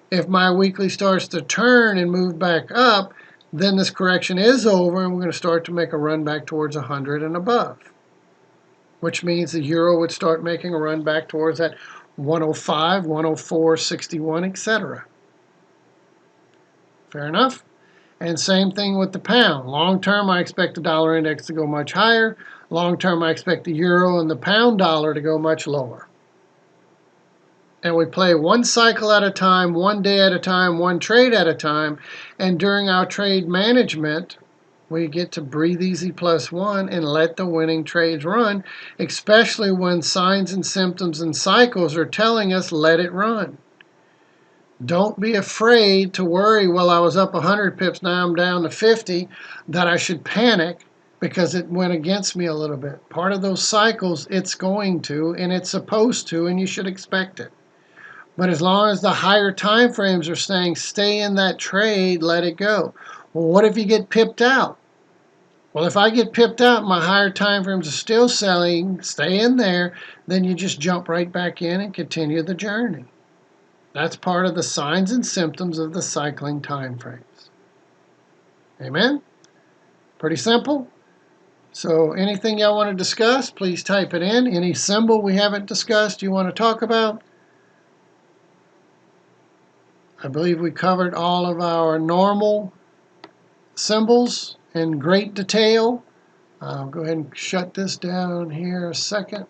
If my weekly starts to turn and move back up, then this correction is over and we're going to start to make a run back towards 100 and above, which means the euro would start making a run back towards that 105, 104, 61, etc. Fair enough? And same thing with the pound. Long term, I expect the dollar index to go much higher. Long term, I expect the euro and the pound dollar to go much lower. And we play one cycle at a time, one day at a time, one trade at a time. And during our trade management, we get to breathe easy +1 and let the winning trades run, especially when signs and symptoms and cycles are telling us let it run. Don't be afraid to worry, well, I was up 100 pips, now I'm down to 50, that I should panic because it went against me a little bit. Part of those cycles, it's going to, and it's supposed to, and you should expect it. But as long as the higher time frames are saying stay in that trade, let it go. Well, what if you get pipped out? Well, if I get pipped out, my higher time frames are still selling, stay in there, then you just jump right back in and continue the journey. That's part of the signs and symptoms of the cycling time frames. Amen? Pretty simple. So anything y'all want to discuss, please type it in. Any symbol we haven't discussed you want to talk about? I believe we covered all of our normal symbols in great detail. I'll go ahead and shut this down here a second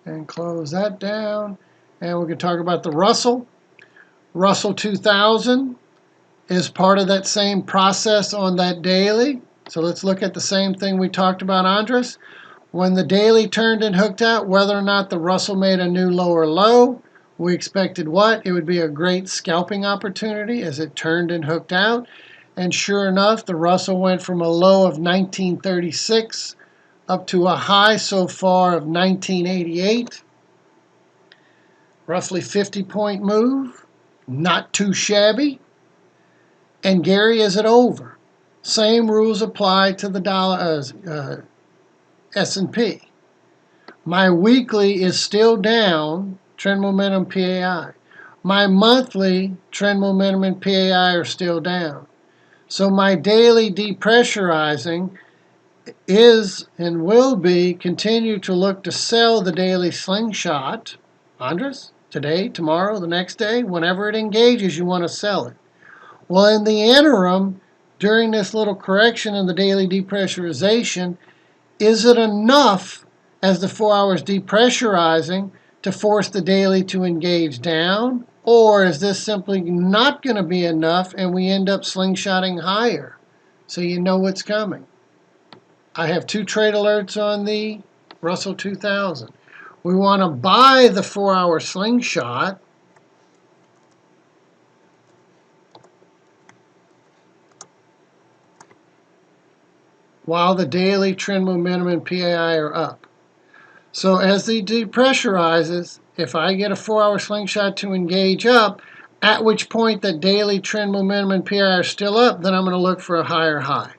and close that down. And we can talk about the Russell. Russell 2000 is part of that same process on that daily. So let's look at the same thing we talked about, Andres. When the daily turned and hooked out, whether or not the Russell made a new lower low, we expected what? It would be a great scalping opportunity as it turned and hooked out. And sure enough, the Russell went from a low of 1936 up to a high so far of 1988. Roughly 50-point move. Not too shabby. And Gary, is it over? Same rules apply to the dollar S&P. My weekly is still down, trend momentum PAI. My monthly trend momentum and PAI are still down. So my daily depressurizing is and will be continue to look to sell the daily slingshot. Andres? Today, tomorrow, the next day, whenever it engages, you want to sell it. Well, in the interim, during this little correction in the daily depressurization, is it enough as the 4 hours depressurizing to force the daily to engage down? Or is this simply not going to be enough and we end up slingshotting higher? So you know what's coming. I have 2 trade alerts on the Russell 2000. We want to buy the 4 hour slingshot. While the daily trend momentum and PAI are up. So as it depressurizes, if I get a 4 hour slingshot to engage up, at which point the daily trend momentum and PAI are still up, then I'm going to look for a higher high.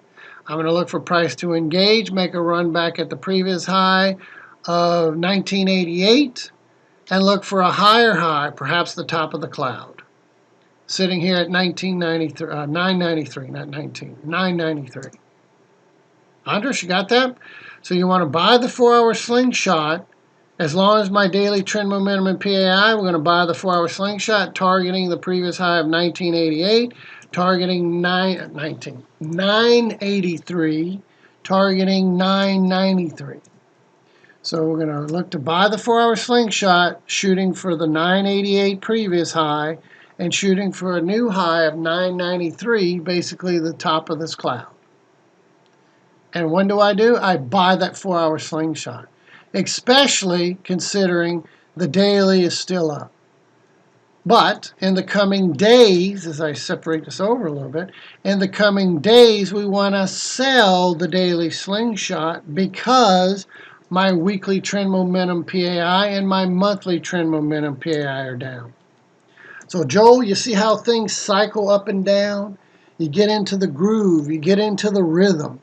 I'm going to look for price to engage, make a run back at the previous high of 1988, and look for a higher high, perhaps the top of the cloud, sitting here at 993, not 19, 993. Andres, you got that? So you want to buy the 4 hour slingshot. As long as my daily trend momentum and PAI, we're going to buy the 4 hour slingshot, targeting the previous high of 1988, targeting 983, targeting 993. So we're going to look to buy the 4 hour slingshot, shooting for the 988 previous high, and shooting for a new high of 993, basically the top of this cloud. And when do? I buy that 4 hour slingshot, especially considering the daily is still up. But in the coming days, as I separate this over a little bit, in the coming days, we want to sell the daily slingshot because my weekly trend momentum PAI and my monthly trend momentum PAI are down. So Joel, you see how things cycle up and down? You get into the groove, you get into the rhythm.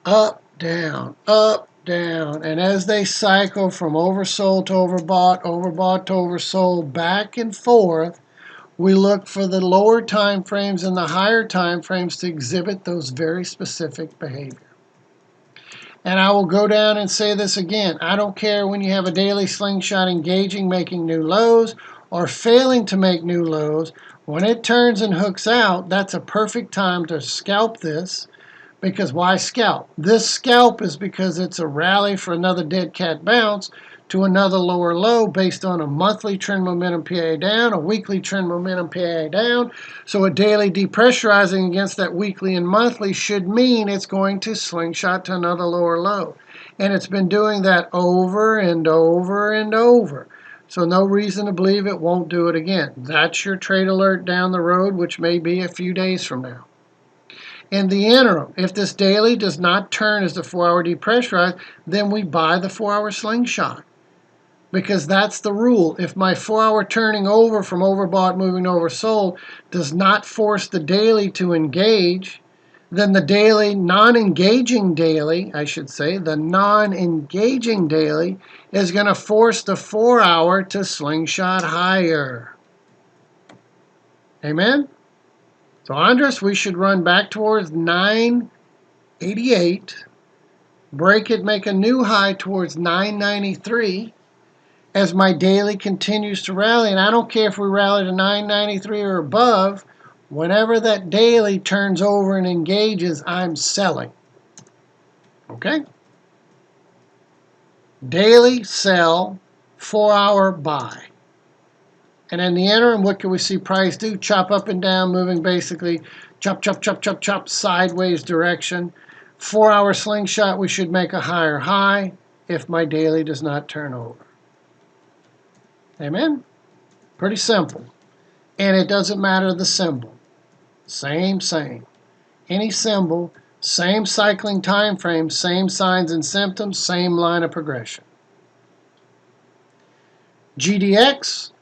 Up, down, and as they cycle from oversold to overbought, overbought to oversold, back and forth, we look for the lower time frames and the higher time frames to exhibit those very specific behavior. And I will go down and say this again. I don't care when you have a daily slingshot engaging, making new lows, or failing to make new lows. When it turns and hooks out, that's a perfect time to scalp this. Because why scalp? This scalp is because it's a rally for another dead cat bounce to another lower low based on a monthly trend momentum PA down, a weekly trend momentum PA down. So a daily depressurizing against that weekly and monthly should mean it's going to slingshot to another lower low. And it's been doing that over and over and over. So no reason to believe it won't do it again. That's your trade alert down the road, which may be a few days from now. In the interim, if this daily does not turn as the 4-hour depressurized, then we buy the 4-hour slingshot. Because that's the rule. If my 4-hour turning over from overbought moving to oversold does not force the daily to engage, then the daily, non-engaging daily, I should say, the non-engaging daily is going to force the 4-hour to slingshot higher. Amen? So Andres, we should run back towards 988, break it, make a new high towards 993 as my daily continues to rally. And I don't care if we rally to 993 or above, whenever that daily turns over and engages, I'm selling. Okay? Daily sell, 4-hour buy. And in the interim, what can we see price do? Chop up and down, moving basically chop, chop, chop, chop, chop, sideways direction. 4-hour slingshot, we should make a higher high if my daily does not turn over. Amen? Pretty simple. And it doesn't matter the symbol. Same. Any symbol, same cycling time frame, same signs and symptoms, same line of progression. GDX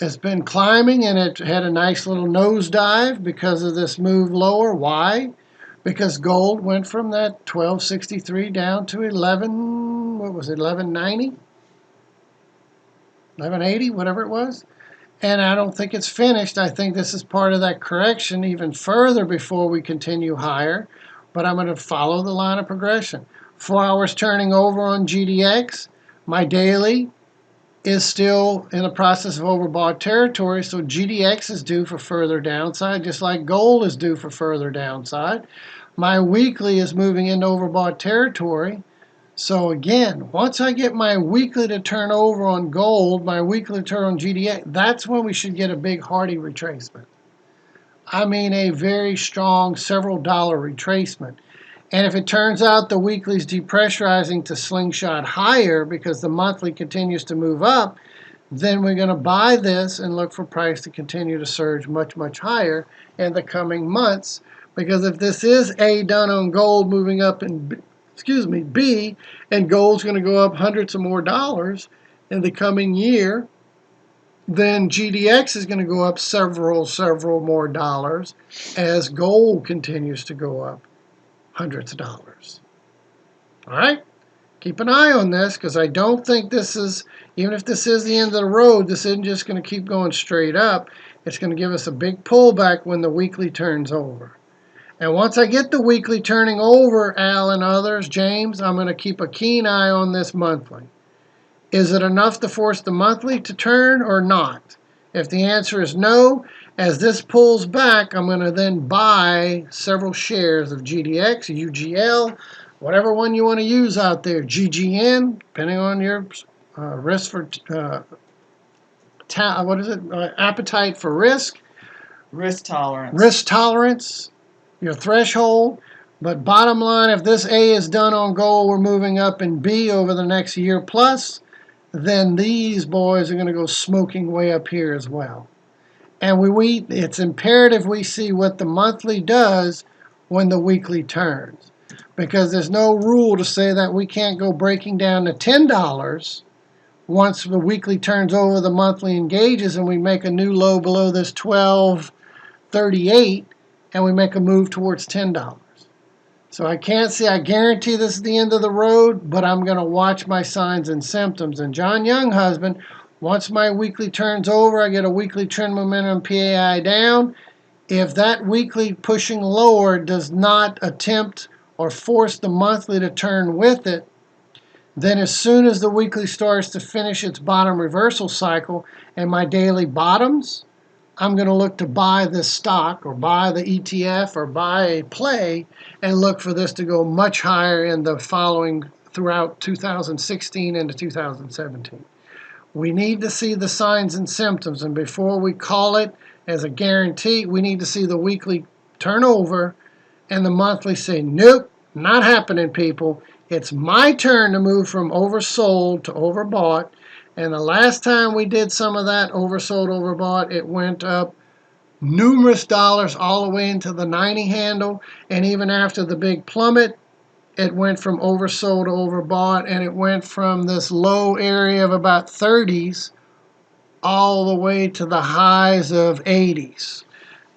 has been climbing, and it had a nice little nosedive because of this move lower. Why? Because gold went from that 1263 down to 1190? 1180, whatever it was. And I don't think it's finished. I think this is part of that correction even further before we continue higher. But I'm going to follow the line of progression. 4 hours turning over on GDX. My daily is still in the process of overbought territory, so GDX is due for further downside, just like gold is due for further downside. My weekly is moving into overbought territory. So again, once I get my weekly to turn over on gold, my weekly to turn on GDX, that's when we should get a big hearty retracement. I mean a very strong several dollar retracement. And if it turns out the weekly's depressurizing to slingshot higher because the monthly continues to move up, then we're going to buy this and look for price to continue to surge much, much higher in the coming months. Because if this is A, done on gold moving up in, B, and gold's going to go up hundreds of more dollars in the coming year, then GDX is going to go up several more dollars as gold continues to go up hundreds of dollars. All right? Keep an eye on this because I don't think this is, even if this is the end of the road, this isn't just going to keep going straight up. It's going to give us a big pullback when the weekly turns over. And once I get the weekly turning over, Al and others, James, I'm going to keep a keen eye on this monthly. Is it enough to force the monthly to turn or not? If the answer is no, as this pulls back, I'm going to then buy several shares of GDX, UGL, whatever one you want to use out there, GGN, depending on your risk for, appetite for risk. Risk tolerance. Risk tolerance, your threshold. But bottom line, if this A is done on gold, we're moving up in B over the next year plus. then these boys are going to go smoking way up here as well. And it's imperative we see what the monthly does when the weekly turns, because there's no rule to say that we can't go breaking down to $10 once the weekly turns over the monthly engages and we make a new low below this 1238 and we make a move towards $10. So I guarantee this is the end of the road, but I'm going to watch my signs and symptoms. And John Younghusband, once my weekly turns over, I get a weekly trend momentum PAI down. If that weekly pushing lower does not attempt or force the monthly to turn with it, then as soon as the weekly starts to finish its bottom reversal cycle and my daily bottoms, I'm going to look to buy this stock or buy the ETF or buy a play and look for this to go much higher in the following throughout 2016 into 2017. We need to see the signs and symptoms, and before we call it as a guarantee, we need to see the weekly turnover and the monthly say, nope, not happening, people. It's my turn to move from oversold to overbought. And the last time we did some of that oversold, overbought, it went up numerous dollars all the way into the 90 handle. And even after the big plummet, it went from oversold to overbought, and it went from this low area of about 30s all the way to the highs of 80s.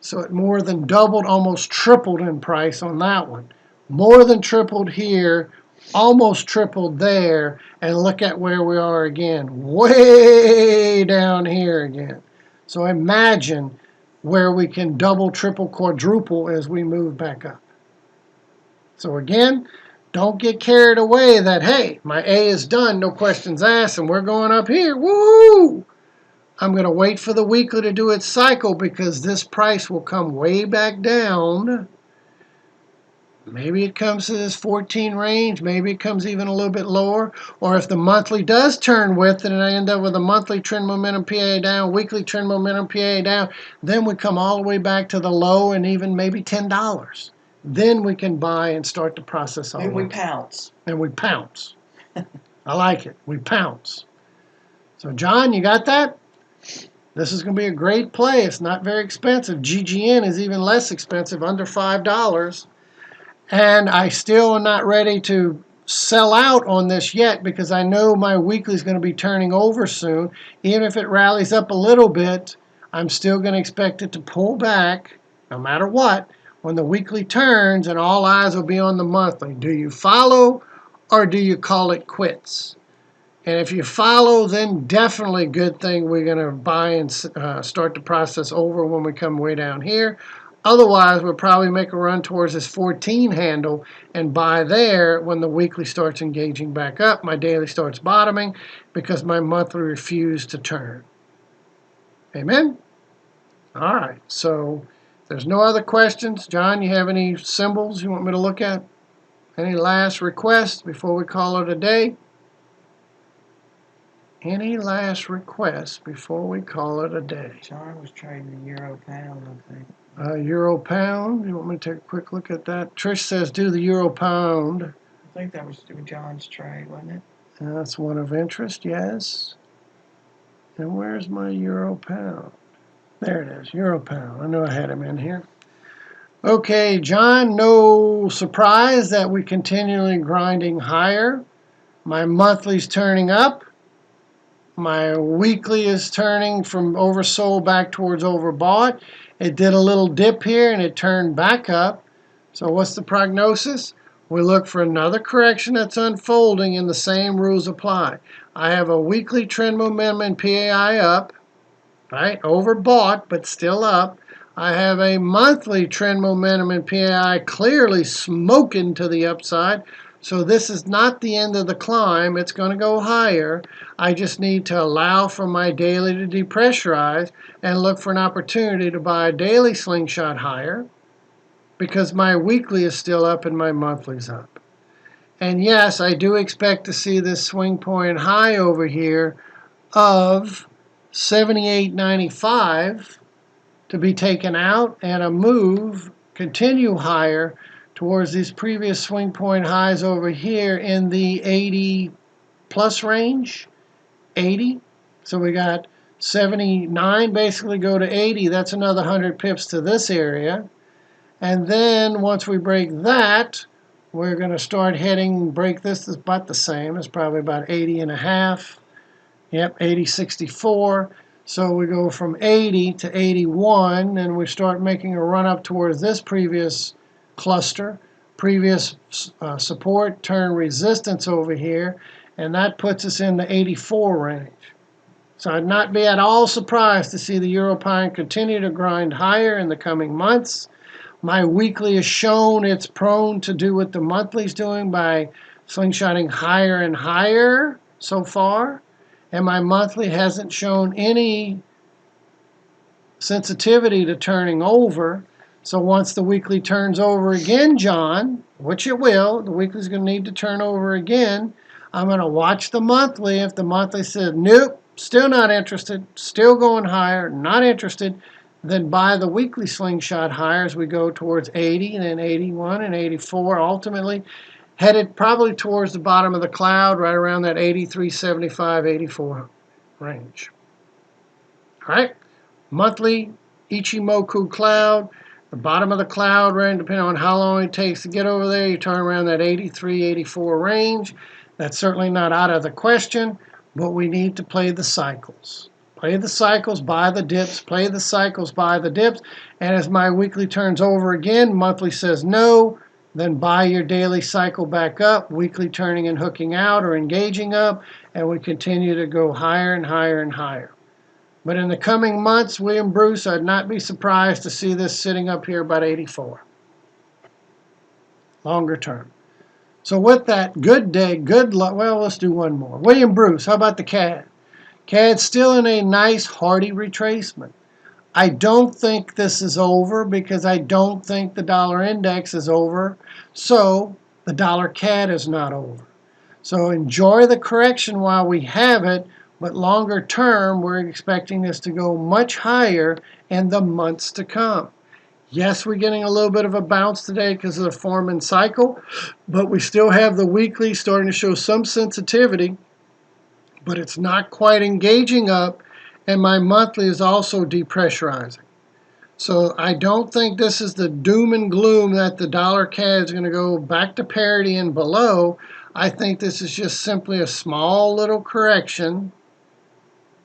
So it more than doubled, almost tripled in price on that one. More than tripled here, almost tripled there, and look at where we are again, way down here again. So imagine where we can double, triple, quadruple as we move back up. So again, don't get carried away that, hey, my A is done, no questions asked, and we're going up here. Woo! I'm going to wait for the weekly to do its cycle because this price will come way back down. Maybe it comes to this 14 range. Maybe it comes even a little bit lower. Or if the monthly does turn with it and I end up with a monthly trend momentum PA down, weekly trend momentum PA down, then we come all the way back to the low and even maybe $10. Then we can buy and start the process all over. And we pounce. And we pounce. I like it. We pounce. So, John, you got that? This is going to be a great play. It's not very expensive. GGN is even less expensive, under $5. And I still am not ready to sell out on this yet because I know my weekly is going to be turning over soon. Even if it rallies up a little bit, I'm still going to expect it to pull back no matter what when the weekly turns, and all eyes will be on the monthly. Do you follow or do you call it quits? And if you follow, then definitely good thing we're going to buy and start the process over when we come way down here. Otherwise, we'll probably make a run towards this 14 handle and buy there when the weekly starts engaging back up. My daily starts bottoming because my monthly refused to turn. Amen? All right, so if there's no other questions, John, you have any symbols you want me to look at? Any last requests before we call it a day? Any last requests before we call it a day? John was trading the euro pound, I think. Euro pound. You want me to take a quick look at that? Trish says do the euro pound. I think that was John's trade, wasn't it? That's one of interest, yes. And where's my euro pound? There it is, euro pound. I knew I had him in here. Okay, John, no surprise that we continually grinding higher. My monthly's turning up. My weekly is turning from oversold back towards overbought. It did a little dip here and it turned back up. So what's the prognosis? We look for another correction that's unfolding and the same rules apply. I have a weekly trend momentum in PAI up, right? Overbought, but still up. I have a monthly trend momentum in PAI clearly smoking to the upside. So this is not the end of the climb. It's going to go higher. I just need to allow for my daily to depressurize and look for an opportunity to buy a daily slingshot higher because my weekly is still up and my monthly's up. And yes, I do expect to see this swing point high over here of 78.95 to be taken out and a move continue higher towards these previous swing point highs over here in the 80 plus range 80. So we got 79 basically go to 80. That's another 100 pips to this area. And then once we break that, we're going to start heading, break this is about the same. It's probably about 80 and a half. Yep, 80.64. So we go from 80 to 81, and we start making a run up towards this previous cluster, previous support, turn resistance over here, and that puts us in the 84 range. So I'd not be at all surprised to see the Europine continue to grind higher in the coming months. My weekly has shown it's prone to do what the monthly's doing by slingshotting higher and higher so far. And my monthly hasn't shown any sensitivity to turning over. So once the weekly turns over again, John, which it will, the weekly's going to need to turn over again, I'm going to watch the monthly. If the monthly says, nope, still not interested, still going higher, not interested, then buy the weekly slingshot higher as we go towards 80 and then 81 and 84 ultimately. Headed probably towards the bottom of the cloud, right around that 83.75, 84 range. All right, monthly Ichimoku cloud, the bottom of the cloud range, depending on how long it takes to get over there, you turn around that 83, 84 range. That's certainly not out of the question, but we need to play the cycles. Play the cycles, buy the dips, play the cycles, buy the dips. And as my weekly turns over again, monthly says no, then buy your daily cycle back up, weekly turning and hooking out or engaging up, and we continue to go higher and higher and higher. But in the coming months, William Bruce, I'd not be surprised to see this sitting up here about 84. Longer term. So with that, good day, good luck. Well, let's do one more. William Bruce, how about the CAD? CAD's still in a nice, hearty retracement. I don't think this is over because I don't think the dollar index is over. So the dollar CAD is not over. So enjoy the correction while we have it, but longer term, we're expecting this to go much higher in the months to come. Yes, we're getting a little bit of a bounce today because of the Foreman cycle, but we still have the weekly starting to show some sensitivity, but it's not quite engaging up, and my monthly is also depressurizing. So I don't think this is the doom and gloom that the dollar CAD is going to go back to parity and below. I think this is just simply a small little correction,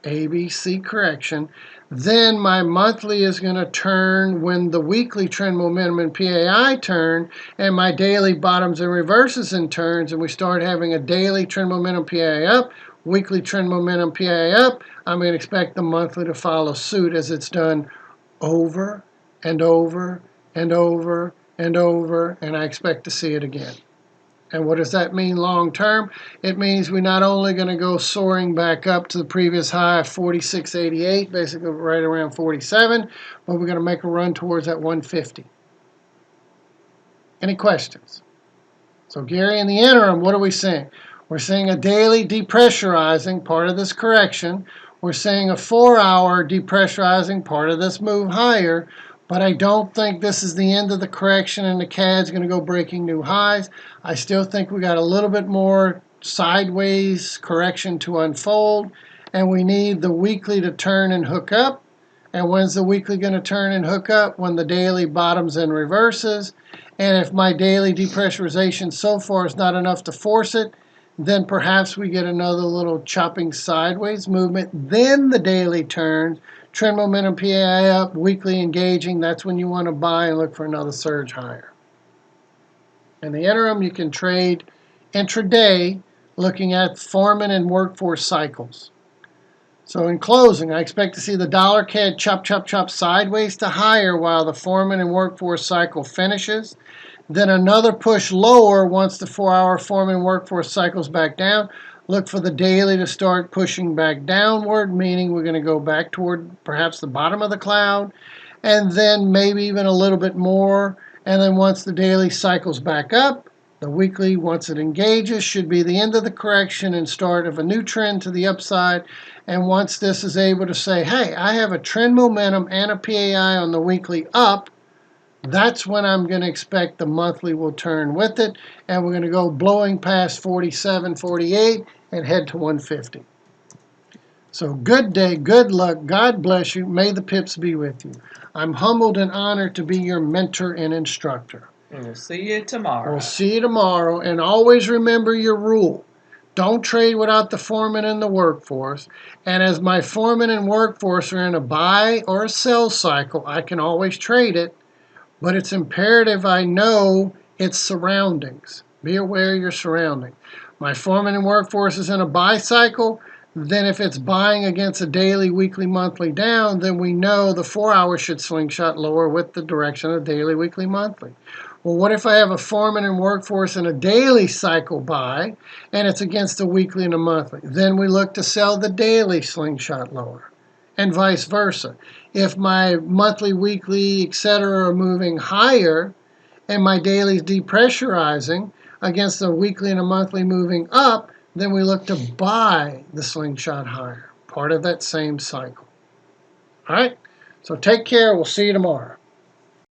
ABC correction. Then my monthly is going to turn when the weekly trend momentum and PAI turn, and my daily bottoms and reverses and turns, and we start having a daily trend momentum PAI up, weekly trend momentum PAI up. I'm going to expect the monthly to follow suit as it's done over and over and over and over, and I expect to see it again. And what does that mean long term? It means we're not only going to go soaring back up to the previous high of 46.88, basically right around 47, but we're going to make a run towards that 150. Any questions? So Gary, in the interim, what are we seeing? We're seeing a daily depressurizing, part of this correction. We're seeing a 4-hour depressurizing, part of this move higher. But I don't think this is the end of the correction and the CAD's going to go breaking new highs. I still think we got a little bit more sideways correction to unfold, and we need the weekly to turn and hook up. And when's the weekly going to turn and hook up? When the daily bottoms and reverses. And if my daily depressurization so far is not enough to force it, then perhaps we get another little chopping sideways movement. Then the daily turns. Trend momentum PAI up, weekly engaging, that's when you want to buy and look for another surge higher. In the interim, you can trade intraday looking at Foreman and workforce cycles. So in closing, I expect to see the dollar CAD chop, chop, chop sideways to higher while the Foreman and workforce cycle finishes. Then another push lower once the 4-hour Foreman workforce cycles back down. Look for the daily to start pushing back downward, meaning we're going to go back toward perhaps the bottom of the cloud, and then maybe even a little bit more. And then once the daily cycles back up, the weekly, once it engages, should be the end of the correction and start of a new trend to the upside. And once this is able to say, hey, I have a trend momentum and a PAI on the weekly up, that's when I'm going to expect the monthly will turn with it, and we're going to go blowing past 47, 48 and head to 150. So good day, good luck, God bless you, may the pips be with you. I'm humbled and honored to be your mentor and instructor. We'll see you tomorrow. We'll see you tomorrow, and always remember your rule. Don't trade without the foreman and the workforce. And as my foreman and workforce are in a buy or a sell cycle, I can always trade it, but it's imperative I know its surroundings. Be aware of your surrounding. My foreman and workforce is in a buy cycle. Then if it's buying against a daily, weekly, monthly down, then we know the 4 hours should slingshot lower with the direction of daily, weekly, monthly. Well, what if I have a foreman and workforce in a daily cycle buy and it's against a weekly and a monthly? Then we look to sell the daily slingshot lower, and vice versa. If my monthly, weekly, etc. are moving higher and my daily is depressurizing against a weekly and a monthly moving up, then we look to buy the slingshot higher, part of that same cycle. All right, so take care. We'll see you tomorrow.